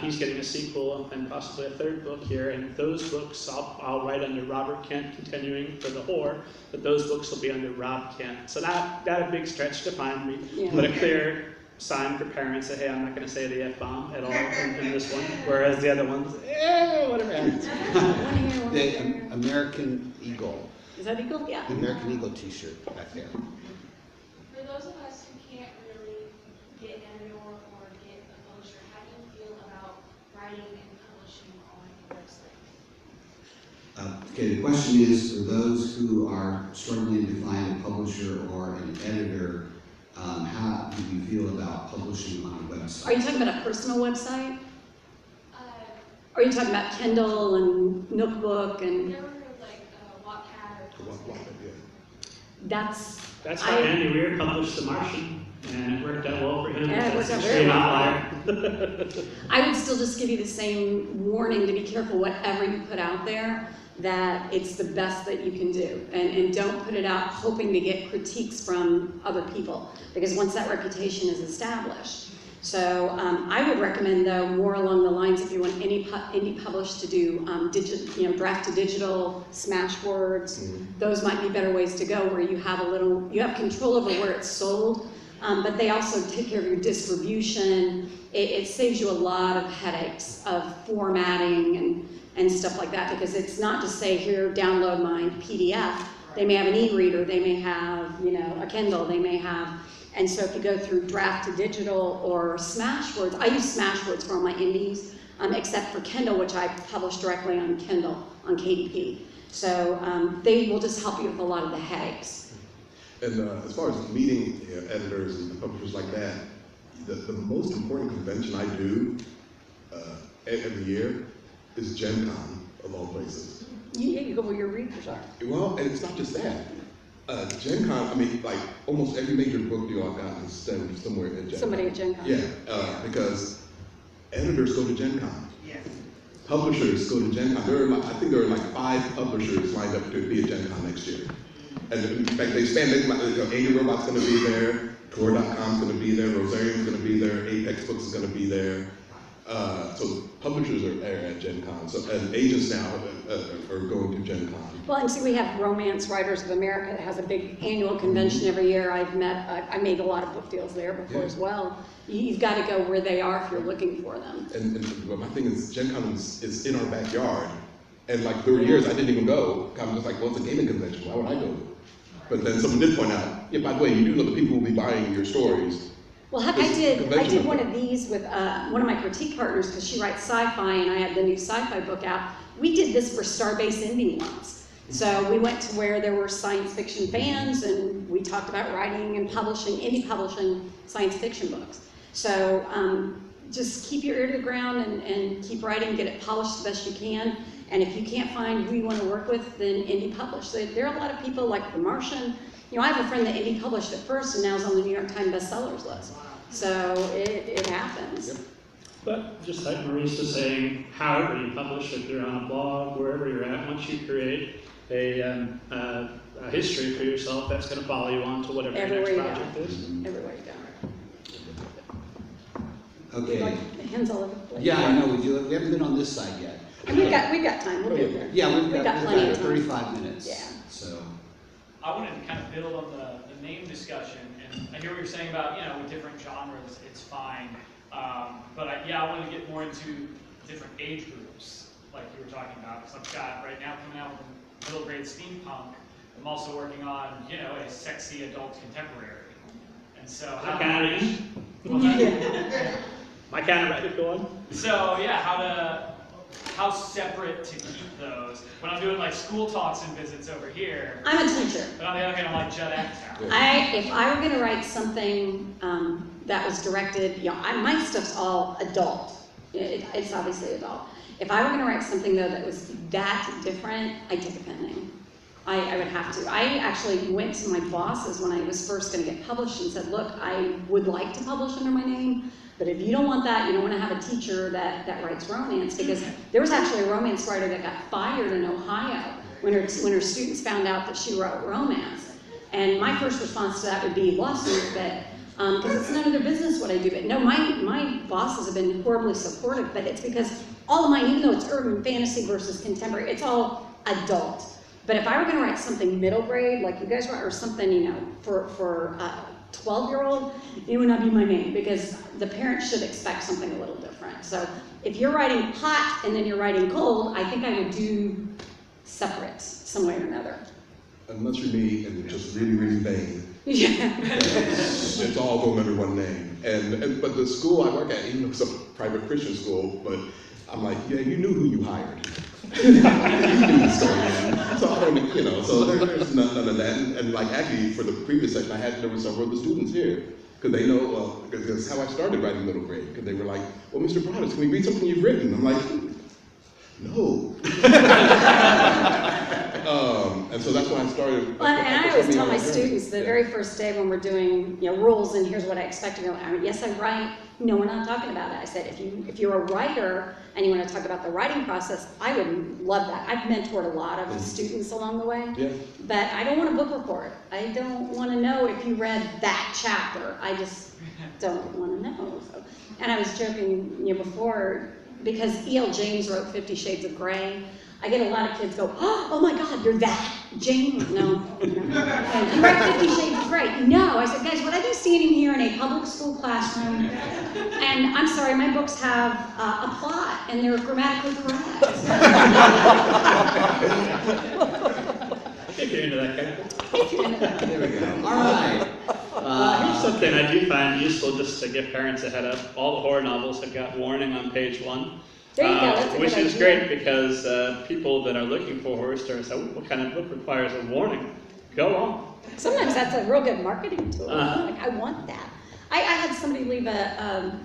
He's getting a sequel and possibly a third book here, and those books I'll write under Robert Kent, continuing for the horror, but those books will be under Rob Kent. So not a big stretch to find me, but a clear sign for parents that, hey, I'm not going to say the F-bomb at all in this one, whatever the other ones, whatever happens. The American Eagle. Is that Eagle? Yeah. The American Eagle t-shirt back there. For those of us who can't really get an editor or get a publisher, how do you feel about writing and publishing on a website? Okay, the question is, for those who are struggling to find a publisher or an editor, how do you feel about publishing on a website? Are you talking about a personal website? Or are you talking about Kindle and Nookbook and? There were like Wattpad or That's how Andy Weir published The Martian, and it worked out well for him. Yeah, it worked out very well. I would still just give you the same warning to be careful whatever you put out there, that it's the best that you can do. And don't put it out hoping to get critiques from other people, because once that reputation is established. So I would recommend, though, more along the lines, if you want any indie publish to do draft to digital, smash words, those might be better ways to go, where you have control over where it's sold, but they also take care of your distribution. It saves you a lot of headaches of formatting and stuff like that, because it's not just say, here, download my PDF. They may have an e-reader, they may have a Kindle, they may have. And so if you go through draft to digital or Smashwords, I use Smashwords for all my indies, except for Kindle, which I publish directly on Kindle, on KDP. So they will just help you with a lot of the headaches. And as far as meeting editors and publishers like that, the most important convention I do every year is Gen Con, of all places. Yeah, you go where your readers are. Well, and it's not just that. Gen Con, like almost every major book deal I've gotten is stemmed somewhere at Gen Con. Somebody at Gen Con. Yeah, because editors go to Gen Con. Yes. Publishers go to Gen Con. I think there are like 5 publishers lined up to be at Gen Con next year. And in fact, they span, Angry Robot's going to be there, Tor.com's going to be there, Rosarium's going to be there, Apex Books is going to be there. So publishers are at Gen Con, and agents now are going to Gen Con. Well, and see, we have Romance Writers of America that has a big annual convention every year. I made a lot of book deals there before as well. You've got to go where they are if you're looking for them. But my thing is, Gen Con is in our backyard, and like 30 years I didn't even go. I'm just like, well, it's a gaming convention. Why would I go? But then someone did point out, yeah, by the way, you do know the people will be buying your stories. Well, I did one of these with one of my critique partners because she writes sci-fi and I had the new sci-fi book out. We did this for Starbase Indy once. So we went to where there were science fiction fans and we talked about writing and publishing, indie publishing science fiction books. So just keep your ear to the ground and keep writing, get it polished the best you can. And if you can't find who you want to work with, then indie publish. There are a lot of people like The Martian. You know, I have a friend that indie published at first and now is on the New York Times bestsellers list. So it happens. Yep. But just like Maurice was saying, however you publish, if you're on a blog, wherever you're at, once you create a history for yourself, that's going to follow you on to whatever your next project is. Everywhere you go. Okay. The hands all over the place. Yeah, I know, we do. We haven't been on this side yet. And we've got time. We'll get there. Yeah, we've got plenty of time. 35 minutes. Yeah. So. I wanted to kind of build on the name discussion, and I hear what you're saying about, you know, with different genres, it's fine. But I wanted to get more into different age groups, like you were talking about, because I've got right now coming out with middle grade steampunk. I'm also working on, you know, a sexy adult contemporary. And so how My kind of writer, go on. So yeah, how separate to keep those. When I'm doing like school talks and visits over here. I'm a teacher. But on the other hand, I'm like Judd Apatow. If I were going to write something that was directed, you know, my stuff's all adult. It's obviously adult. If I were going to write something though that was that different, I'd take a pen name. I would have to. I actually went to my bosses when I was first going to get published and said, look, I would like to publish under my name, but if you don't want that, you don't want to have a teacher that writes romance, because there was actually a romance writer that got fired in Ohio when her students found out that she wrote romance. And my first response to that would be lawsuit, but because it's none of their business what I do. But no, my bosses have been horribly supportive, but it's because all of mine, even though it's urban fantasy versus contemporary, it's all adult. But if I were going to write something middle grade, like you guys write, or something, you know, for a 12-year-old, it would not be my name, because the parents should expect something a little different. So if you're writing hot and then you're writing cold, I think I would do separate, some way or another. Unless you're me and it's just really, really vain. Yeah. It's all going under one name. But the school I work at, even though it's a private Christian school, but I'm like, yeah, you knew who you hired. You knew the story, man. So I don't, you know, so there's none of that. And like actually for the previous section, there were several of the students here. Because they know, well, because that's how I started writing middle grade. Because they were like, well, Mr. Broaddus, can we read something you've written? I'm like, no. And so that's when I started. Well, and I always tell my students the very first day when we're doing, you know, rules and here's what I expect to go. Yes, I write. No, we're not talking about it. I said, if you're a writer and you want to talk about the writing process, I would love that. I've mentored a lot of students along the way, but I don't want a book report. I don't want to know if you read that chapter. I just don't want to know. So, and I was joking, you know, before, because E.L. James wrote 50 Shades of Grey. I get a lot of kids go, oh my God, you're that James? No. And you write 50 Shades of Grey? No. I said, guys, would I be standing here in a public school classroom? And I'm sorry, my books have a plot and they're grammatically correct. If you're into that kind of thing. There we go. All right. Here's something I do find useful just to give parents a head up. All the horror novels have got warning on page 1. There you go. That's a which good is idea. great because people that are looking for horror stories say, what kind of book requires a warning? Go on. Sometimes that's a real good marketing tool. Like, I want that. I had somebody leave a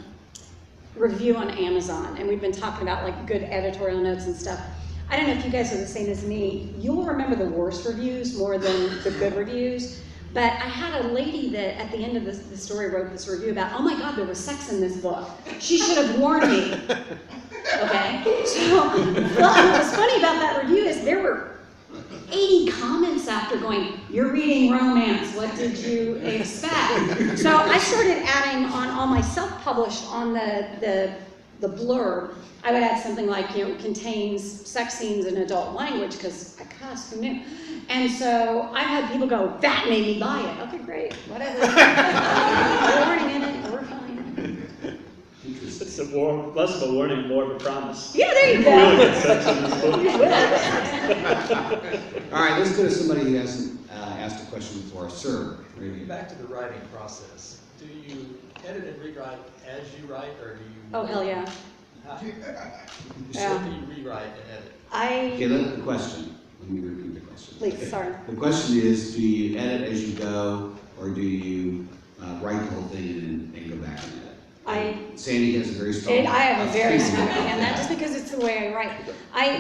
review on Amazon, and we've been talking about like good editorial notes and stuff. I don't know if you guys are the same as me. You'll remember the worst reviews more than the good reviews. But I had a lady that at the end of the story wrote this review about, oh my God, there was sex in this book. She should have warned me. Okay? So, well, what's funny about that review is there were 80 comments after going, you're reading romance, what did you expect? So I started adding on all my self-published on the the blurb, I would add something like, contains sex scenes and adult language, because I cuss, who knew? And so I've had people go, that made me buy it. Okay, great, whatever. No warning in it, we're fine. It's less of a warning, more of a promise. Yeah, there you Really go. good sex in this book. All right, let's go to somebody who hasn't asked a question before. Sir. Back to the writing process. Do you edit and rewrite as you write, or do you? Oh, hell yeah. You Yeah. simply rewrite and edit. Okay, the question. Let me repeat the question. Please, sorry. The question is, do you edit as you go, or do you write the whole thing and go back and edit? Sandy has a very strong. I have a very strong opinion, and that's just because it's the way I write.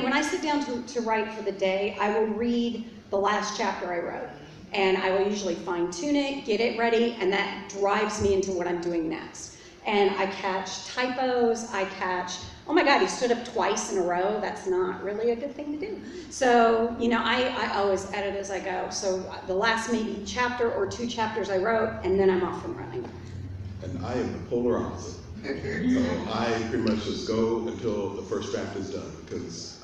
When I sit down to write for the day, I will read the last chapter I wrote, and I will usually fine tune it, get it ready, and that drives me into what I'm doing next. And I catch typos, oh my God, he stood up twice in a row. That's not really a good thing to do. So, I always edit as I go. So the last maybe chapter or 2 chapters I wrote, and then I'm off and running. And I am the polar opposite. So I pretty much just go until the first draft is done, because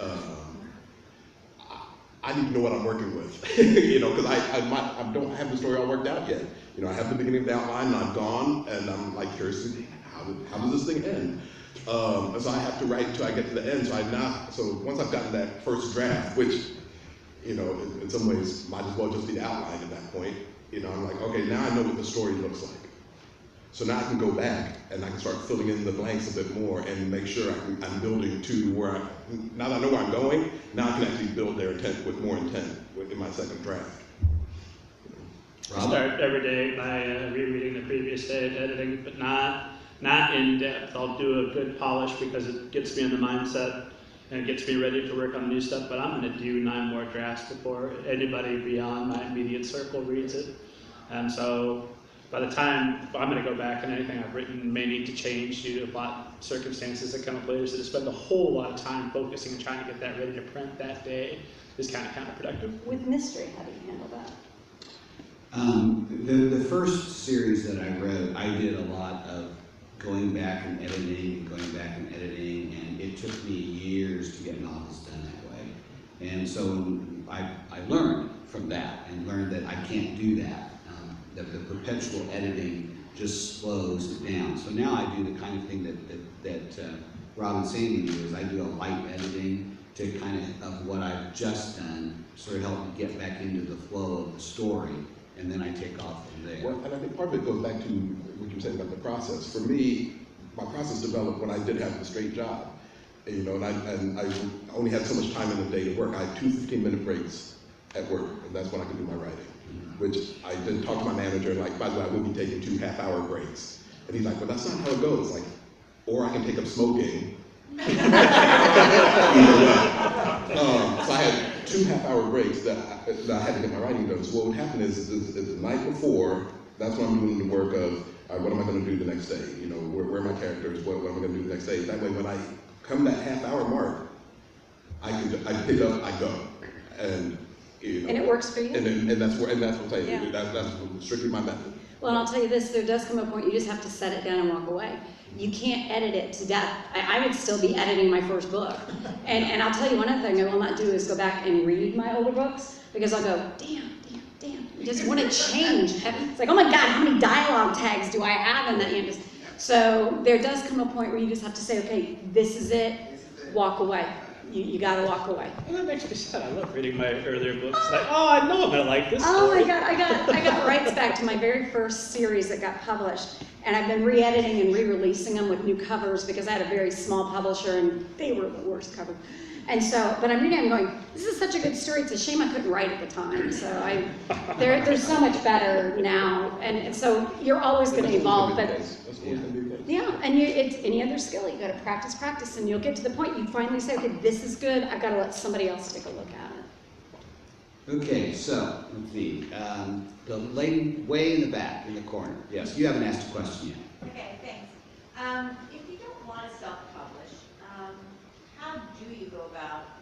I need to know what I'm working with, because I don't have the story all worked out yet. I have the beginning of the outline, and I've gone, and I'm like curious, how does this thing end? So I have to write until I get to the end. So once I've gotten that first draft, which, in some ways might as well just be the outline at that point, I'm like, okay, now I know what the story looks like. So now I can go back and I can start filling in the blanks a bit more and make sure I'm building to where now that I know where I'm going, now I can actually build their intent with more intent in my second draft. I start every day by rereading the previous day of editing, but not in depth. I'll do a good polish because it gets me in the mindset and it gets me ready to work on new stuff, but I'm going to do 9 more drafts before anybody beyond my immediate circle reads it. And so by the time I'm going to go back and anything I've written may need to change due to circumstances that come up later, so to spend a whole lot of time focusing and trying to get that ready to print that day is kind of counterproductive. With mystery, how do you handle that? The first series that I wrote, I did a lot of going back and editing, and it took me years to get novels done that way. And so I learned from that and learned that I can't do that. That the perpetual editing just slows it down. So now I do the kind of thing that Rob and Sandy do, is I do a light editing to kind of what I've just done, sort of help me get back into the flow of the story, and then I take off from there. Well, and I think part of it goes back to what you were saying about the process. For me, my process developed when I did have a straight job, and I only had so much time in the day to work. I had 2 15-minute breaks at work, and that's when I could do my writing. Which I then talked to my manager, and like, by the way, I will be taking 2 half-hour breaks. And he's like, well, that's not how it goes. Like, or I can take up smoking. So I had 2 half-hour breaks that I had to get my writing done. So what would happen is the night before, that's when I'm doing the work of, what am I going to do the next day? Where are my characters? What am I going to do the next day? That way, when I come that half-hour mark, I pick up, I go. And it works for you? And that's what I'm saying. Yeah. That's strictly my method. Well, and I'll tell you this, there does come a point you just have to set it down and walk away. You can't edit it to death. I would still be editing my first book. And I'll tell you one other thing I will not do is go back and read my older books, because I'll go, damn. I just want to change. It's like, oh my God, how many dialogue tags do I have in that? So there does come a point where you just have to say, okay, this is it, walk away. You gotta walk away. And that makes me sad. I love reading my earlier books. Like, oh, I know I'm gonna like this story. Oh my God, I got rights back to my very first series that got published, and I've been re-editing and re-releasing them with new covers because I had a very small publisher and they were the worst cover. And so, but I'm reading, I'm going, this is such a good story. It's a shame I couldn't write at the time. So they're so much better now, and so you're always going to evolve. But yeah, and it's any other skill. You got to practice, and you'll get to the point you finally say, okay, this is good. I've got to let somebody else take a look at it. Okay, so let's see. The lady way in the back, in the corner. Yes, you haven't asked a question yet. Okay, thanks. If you don't want to self-publish, how do you go about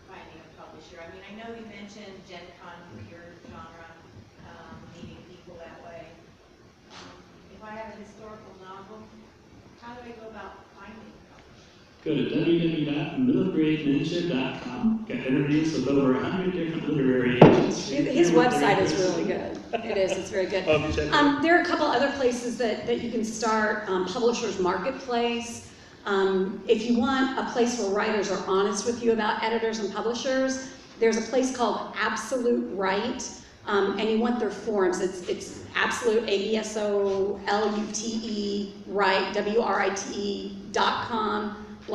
finding a publisher? I mean, I know you mentioned Gen Con for your genre, meeting people that way. If I have a historical novel, how do I go about finding a Go to www.middlegradeninja.com. Got interviews with over 100 different literary agents. His website is really good. It is, it's very good. Oh, check it out. There are a couple other places that you can start. Publishers Marketplace. If you want a place where writers are honest with you about editors and publishers, there's a place called Absolute Right, and you want their forums. It's Absolute, ABSOLUTE, right, WRITE.com, /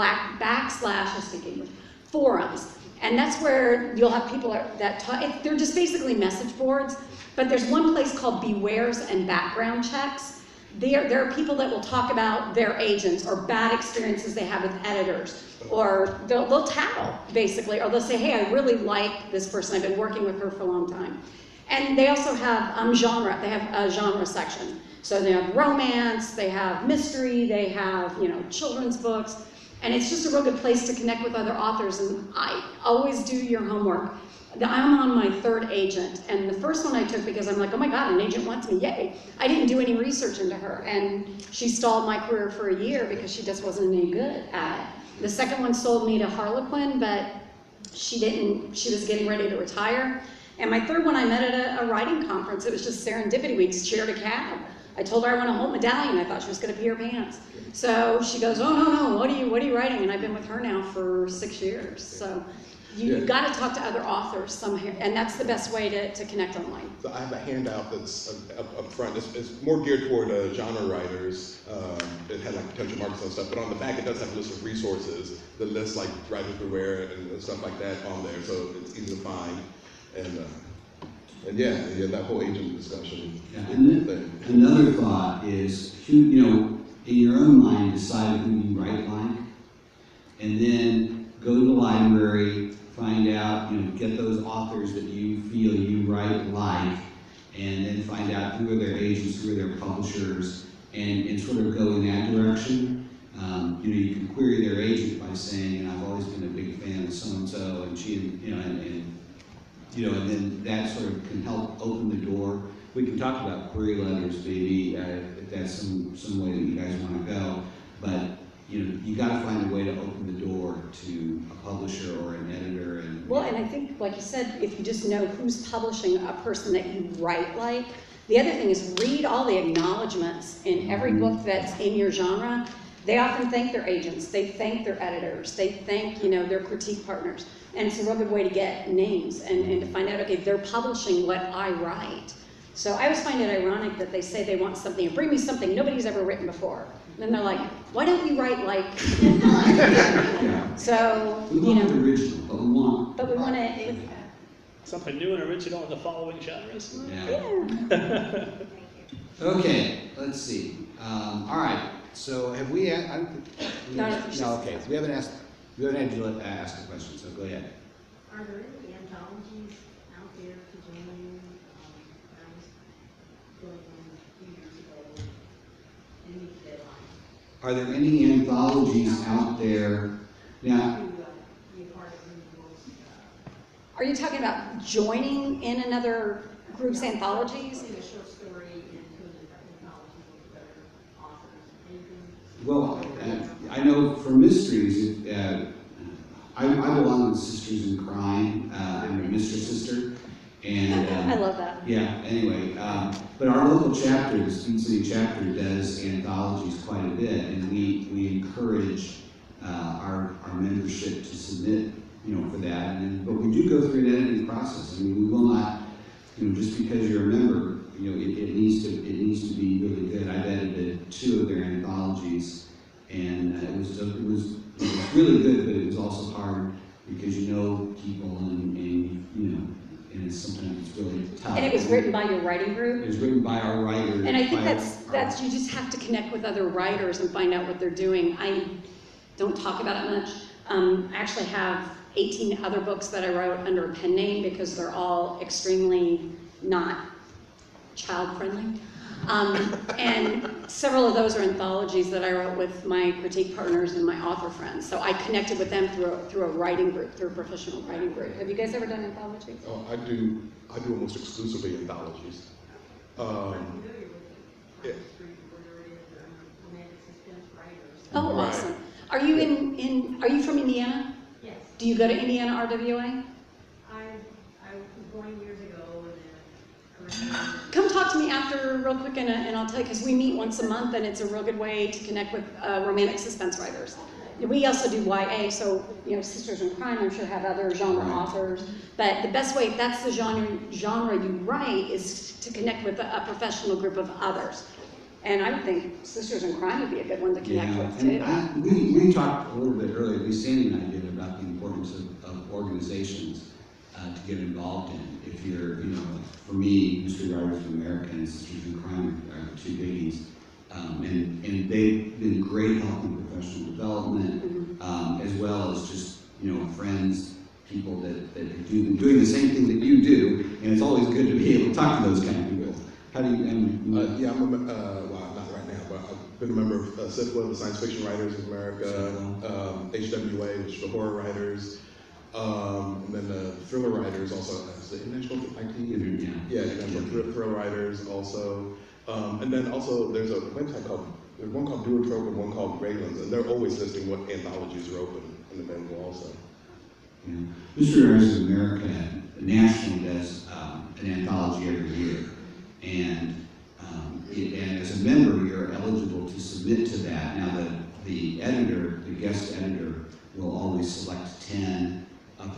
forums. And that's where you'll have people that talk, they're just basically message boards, but there's one place called Bewares and Background Checks. There are people that will talk about their agents or bad experiences they have with editors, or they'll tattle, basically, or they'll say, hey, I really like this person, I've been working with her for a long time. And they also have genre, they have a genre section. So they have romance, they have mystery, they have, children's books, and it's just a real good place to connect with other authors, and I always do your homework. I'm on my third agent, and the first one I took because I'm like, oh my God, an agent wants me, yay. I didn't do any research into her, and she stalled my career for a year because she just wasn't any good at it. The second one sold me to Harlequin, but she was getting ready to retire. And my third one I met at a writing conference. It was just serendipity. We shared a cab. I told her I want a whole medallion. I thought she was going to pee her pants. So she goes, oh, no, what are you writing? And I've been with her now for 6 years. So you've got to talk to other authors somewhere, and that's the best way to connect online. So I have a handout that's up front. It's more geared toward genre writers. It has like potential markets and stuff, but on the back it does have a list of resources that lists like Writers Beware and stuff like that on there, so it's easy to find. And yeah, that whole agent discussion. Yeah, and then another thought is, in your own mind, decide who you write like, and then go to the library, find out, get those authors that you feel you write like, and then find out who are their agents, who are their publishers, and sort of go in that direction. You can query their agent by saying, I've always been a big fan of so-and-so, and she, and then that sort of can help open the door. We can talk about query letters, maybe, if that's some way that you guys want to go. But you got to find a way to open the door to a publisher or an editor. And I think, like you said, if you just know who's publishing a person that you write like. The other thing is read all the acknowledgments in every book that's in your genre. They often thank their agents, they thank their editors, they thank their critique partners. And it's a real good way to get names and to find out, okay, they're publishing what I write. So I always find it ironic that they say they want something, bring me something nobody's ever written before. And then they're like, why don't you write like... So, we want the original, but we want it... Something new and original in the following genres. Yeah. Okay, let's see. All right, so have we... No, okay, so we haven't had Angela ask a question, so go ahead. Are there any anthologies out there to join you? I was going on a few years ago, any deadline. Are there any anthologies out there now? Are you talking about joining in another group's anthologies? A short story into an anthology with other authors. Anything? Well, I know for mysteries, I belong with Sisters in Crime. I'm a Mr. Sister. And I love that. Yeah, anyway. But our local chapter, the Speed City chapter, does anthologies quite a bit, and we encourage our membership to submit, for that. But we do go through an editing process. I mean, we will not, just because you're a member, it needs to be really good. I've edited 2 of their anthologies, and it was really good, but it was also hard because people and sometimes it's really tough. And it was written by your writing group? It was written by our writer. And I think that's you just have to connect with other writers and find out what they're doing. I don't talk about it much. I actually have 18 other books that I wrote under a pen name because they're all extremely not child-friendly. And several of those are anthologies that I wrote with my critique partners and my author friends. So I connected with them through a writing group, through a professional writing group. Have you guys ever done anthologies? Oh, I do almost exclusively anthologies. Oh, Right. awesome. Are you are you from Indiana? Yes. Do you go to Indiana RWA? I was going years ago and then Come talk to me after real quick and I'll tell you, because we meet once a month and it's a real good way to connect with romantic suspense writers. We also do YA, so, you know, Sisters in Crime, I'm sure, have other genre authors. But the best way, if that's the genre you write, is to connect with a professional group of others. And I would think Sisters in Crime would be a good one to connect with, too. And we talked a little bit earlier, at least Sandy and I did, about the importance of organizations to get involved in. If you're, you know, for me, Mystery Writers of America and Sisters in Crime are two biggies. And they've been great helping professional development, as well as just, you know, friends, people that are doing the same thing that you do, and it's always good to be able to talk to those kind of people. How do you, yeah, I'm a, well, not right now, but I've been a member of SIFLA, the Science Fiction Writers of America, HWA, which is the horror writers, and then the thriller writers also, that's the International International Thriller Writers also. And then also there's a website there's one called Duotrope and one called Raylands, and they're always listing what anthologies are open and available also. Yeah. Mystery Writers of America nationally does an anthology every year, and as a member you're eligible to submit to that. Now the editor, the guest editor, will always select 10 of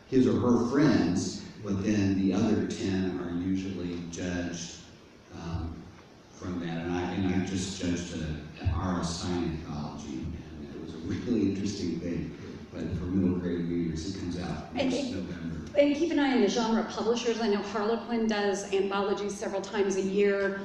his or her friends, but then the other 10 are usually judged from that, and I just judged an R.S. Stein anthology, and it was a really interesting thing. But for middle grade readers, it comes out next November. And keep an eye on the genre publishers. I know Harlequin does anthologies several times a year.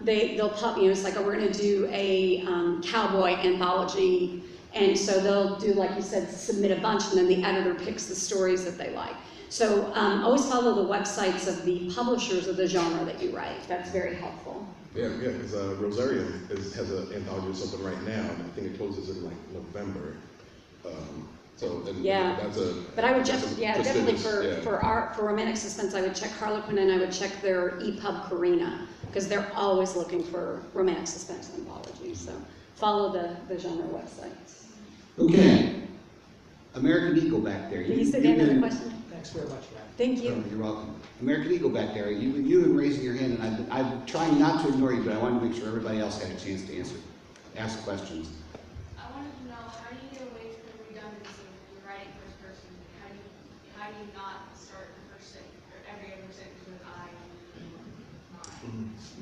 They'll pop, you know, it's like, oh, we're going to do a cowboy anthology, and so they'll do, like you said, submit a bunch, and then the editor picks the stories that they like. So always follow the websites of the publishers of the genre that you write. That's very helpful. Yeah, because Rosario has an anthology or something right now, and I think it closes in like November. That's a. But I would check, definitely for romantic suspense, I would check Harlequin and I would check their EPUB Carina, because they're always looking for romantic suspense anthologies. So follow the genre websites. Okay, American Eagle back there. Can you sit down another question? Thanks very much, Matt. Thank you. You're welcome. American Eagle back there. You've been raising your hand, and I'm trying not to ignore you, but I wanted to make sure everybody else had a chance to ask questions. I wanted to know, how do you get away from the redundancy when you're writing first person? How do you not start the first sentence or every other sentence with I?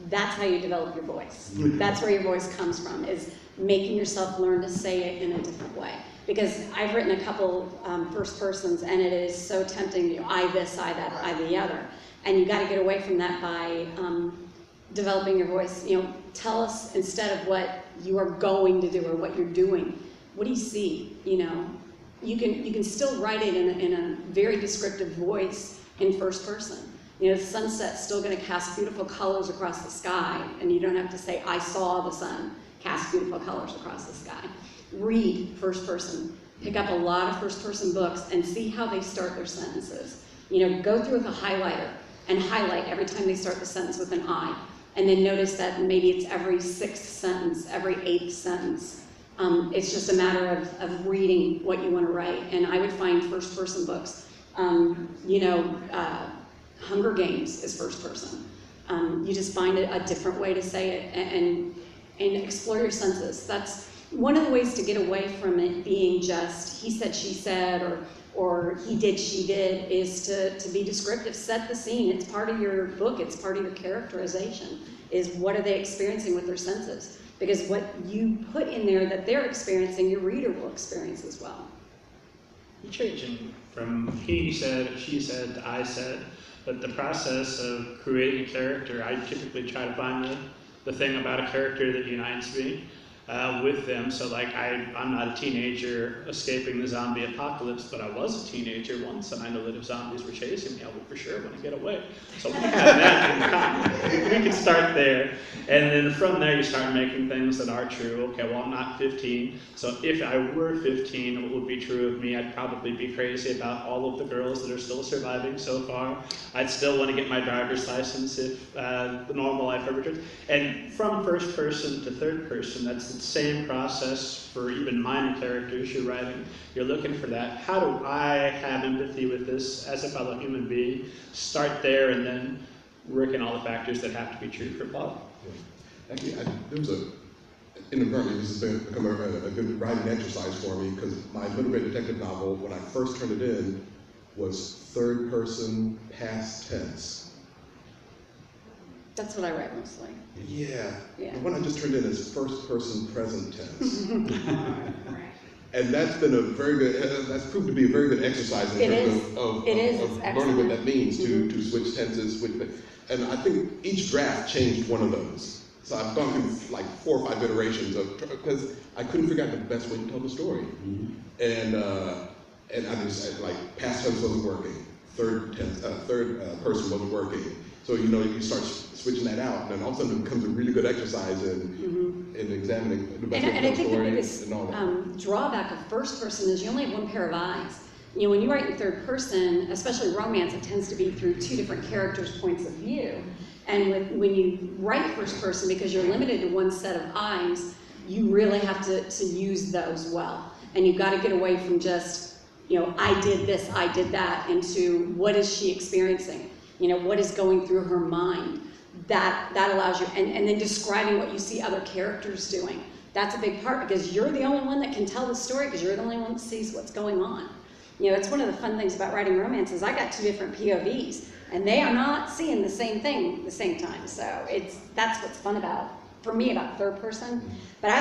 That's how you develop your voice. That's where your voice comes from, is making yourself learn to say it in a different way. Because I've written a couple first persons, and it is so tempting, you know, I this, I that, I the other. And you got to get away from that by developing your voice. You know, tell us, instead of what you are going to do or what you're doing, what do you see? You know, you can still write it in a very descriptive voice in first person. You know, the sunset's still going to cast beautiful colors across the sky, and you don't have to say, I saw the sun cast beautiful colors across the sky. Read first person. Pick up a lot of first person books and see how they start their sentences. You know, go through with a highlighter and highlight every time they start the sentence with an I. And then notice that maybe it's every 6th sentence, every 8th sentence. It's just a matter of reading what you want to write. And I would find first person books. You know, Hunger Games is first person. You just find a different way to say it and explore your senses. That's one of the ways to get away from it being just he said, she said, or he did, she did, is to be descriptive. Set the scene. It's part of your book. It's part of your characterization, is what are they experiencing with their senses? Because what you put in there that they're experiencing, your reader will experience as well. You're changing from he said, she said, to I said, but the process of creating a character, I typically try to find the thing about a character that unites me with them. So like I'm not a teenager escaping the zombie apocalypse, but I was a teenager once, and I know that if zombies were chasing me, I would for sure want to get away. So we have that in common. We can start there, and then from there you start making things that are true. Okay, well I'm not 15, so if I were 15, what would be true of me? I'd probably be crazy about all of the girls that are still surviving so far. I'd still want to get my driver's license if the normal life ever returns. And from first person to third person, that's the the same process for even minor characters you're writing. You're looking for that. How do I have empathy with this as a fellow human being? Start there and then work in all the factors that have to be true for plot. Actually, there was inadvertently, this has become a good writing exercise for me, because my middle grade detective novel, when I first turned it in, was third person past tense. That's what I write mostly. Yeah. Yeah. The one I just turned in is first person present tense. And that's been a very good, that's proved to be a very good exercise in terms of learning what that means to switch tenses. And I think each draft changed one of those. So I've gone through like 4 or 5 iterations because I couldn't figure out the best way to tell the story. And I just, like, past tense wasn't working, third person wasn't working. So, you start switching that out, and then all of a sudden it becomes a really good exercise in examining the best way to tell the story and all that. Drawback of first person is you only have one pair of eyes. When you write in third person, especially romance, it tends to be through 2 different characters' points of view. And when you write first person, because you're limited to one set of eyes, you really have to use those well. And you've got to get away from just, I did this, I did that, into what is she experiencing? What is going through her mind? That allows you, and then describing what you see other characters doing. That's a big part, because you're the only one that can tell the story, because you're the only one that sees what's going on. It's one of the fun things about writing romance is I got 2 different POVs, and they are not seeing the same thing at the same time. So that's what's fun for me about third person. But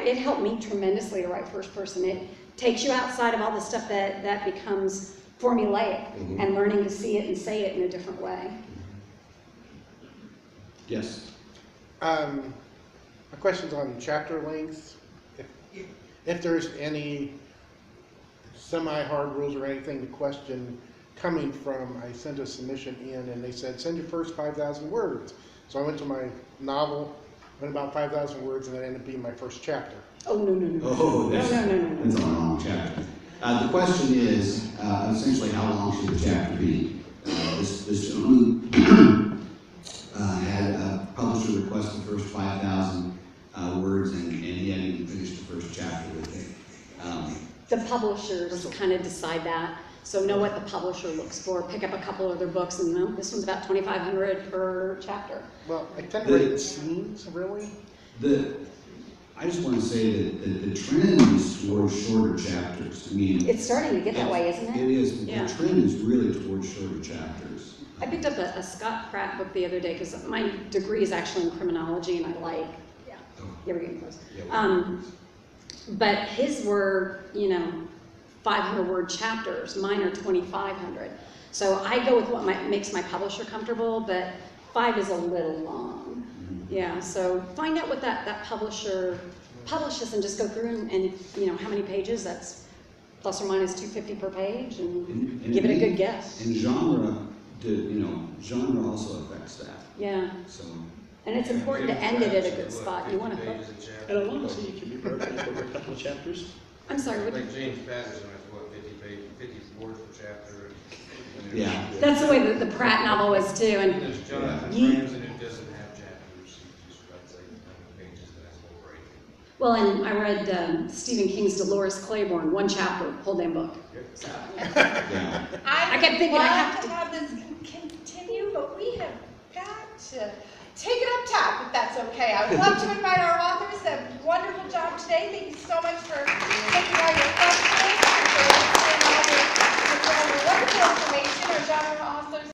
it helped me tremendously to write first person. It takes you outside of all the stuff that becomes formulaic, and learning to see it and say it in a different way. Yes. My question's on chapter length. If there's any semi-hard rules or anything, the question coming from, I sent a submission in and they said, send your first 5,000 words. So I went to my novel, went about 5,000 words, and that ended up being my first chapter. Oh, no. Oh, no. That's a long chapter. The question is, essentially, how long should the chapter be? This gentleman had a publisher request the first 5,000 words, and he hadn't even finished the first chapter with it. The publishers kind of decide that. So know what the publisher looks for. Pick up a couple of their books, and this one's about 2,500 per chapter. Well, I tend to write scenes, really. I just want to say that the trend is towards shorter chapters. I mean, it's starting to get that way, isn't it? It is. Yeah. The trend is really towards shorter chapters. I picked up a Scott Pratt book the other day because my degree is actually in criminology, and I we're getting close. But his were, 500-word chapters. Mine are 2,500. So I go with what makes my publisher comfortable, but 5 is a little long. Yeah, so find out what that publisher publishes and just go through and how many pages. That's plus or minus 250 per page, and give it a good guess. And genre also affects that. Yeah. So. And it's important to end it at a good spot. You want to hook. And a long scene can be broken up over a couple of chapters. I'm sorry. What? Like James Patterson has 50 words per chapter. Yeah. That's the way the Pratt novel was too. And there's Jonathan Franzen who doesn't have chapters. He just writes like pages and has a whole break. Well, and I read Stephen King's Dolores Claiborne, 1 chapter, whole damn book. So, Yeah. I kept thinking I have to have this continue, but we have got to take it up top, if that's okay. I would love to invite our authors. A wonderful job today. Thank you so much for taking all your questions.